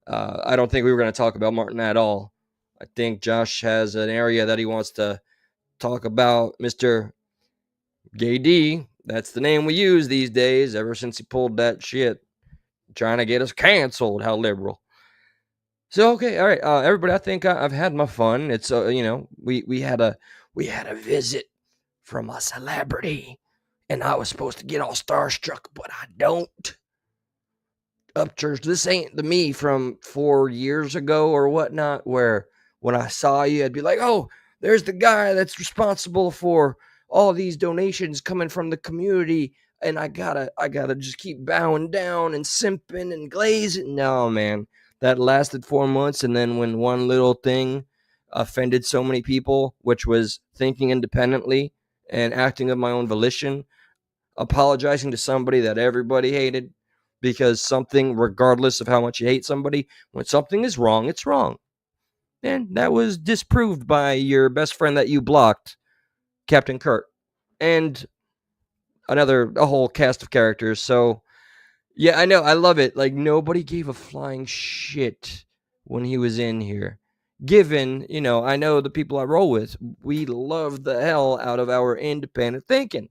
I don't think we were going to talk about Martin at all. I think Josh has an area that he wants to talk about. Mr. Gay D, that's the name we use these days, ever since he pulled that shit. Trying to get us canceled. How liberal. So okay, all right, everybody. I think I've had my fun. It's we had a visit from a celebrity, and I was supposed to get all starstruck, but I don't. Upchurch, this ain't the me from 4 years ago or whatnot, where when I saw you, I'd be like, oh, there's the guy that's responsible for all these donations coming from the community, and I gotta just keep bowing down and simping and glazing. No, man, that lasted 4 months, and then when one little thing offended so many people, which was thinking independently and acting of my own volition, apologizing to somebody that everybody hated, because something, regardless of how much you hate somebody, when something is wrong, it's wrong. And that was disproved by your best friend that you blocked, Captain Kurt, and a whole cast of characters. So yeah, I know, I love it. Like, nobody gave a flying shit when he was in here. Given, I know the people I roll with, we love the hell out of our independent thinking.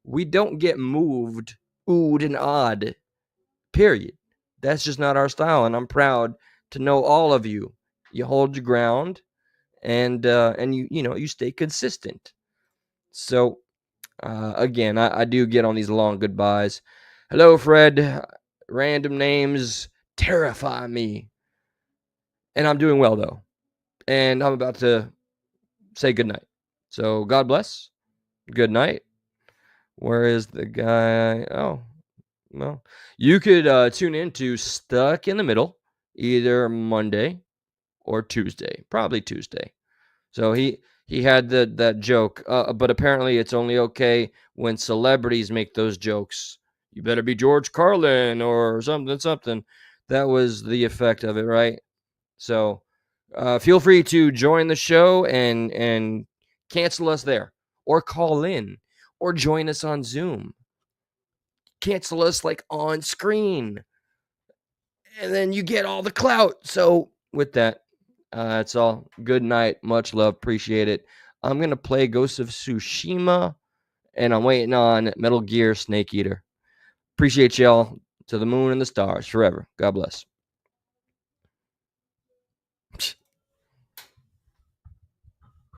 We don't get moved, oohed, and odd. Period. That's just not our style, and I'm proud to know all of you. You hold your ground, and you stay consistent. So again, I do get on these long goodbyes. Hello, Fred. Random names terrify me, and I'm doing well though, and I'm about to say goodnight. So God bless. Good night. Where is the guy? Oh, well, you could tune in to Stuck in the Middle either Monday or Tuesday, probably Tuesday. So he had that joke, but apparently it's only okay when celebrities make those jokes. You better be George Carlin or something. That was the effect of it, right? So feel free to join the show and cancel us there, or call in, or join us on Zoom. Cancel us like on screen, and then you get all the clout. So with that, that's all. Good night. Much love. Appreciate it. I'm gonna play Ghost of Tsushima, and I'm waiting on Metal Gear Snake Eater. Appreciate y'all. To the moon and the stars forever. God bless.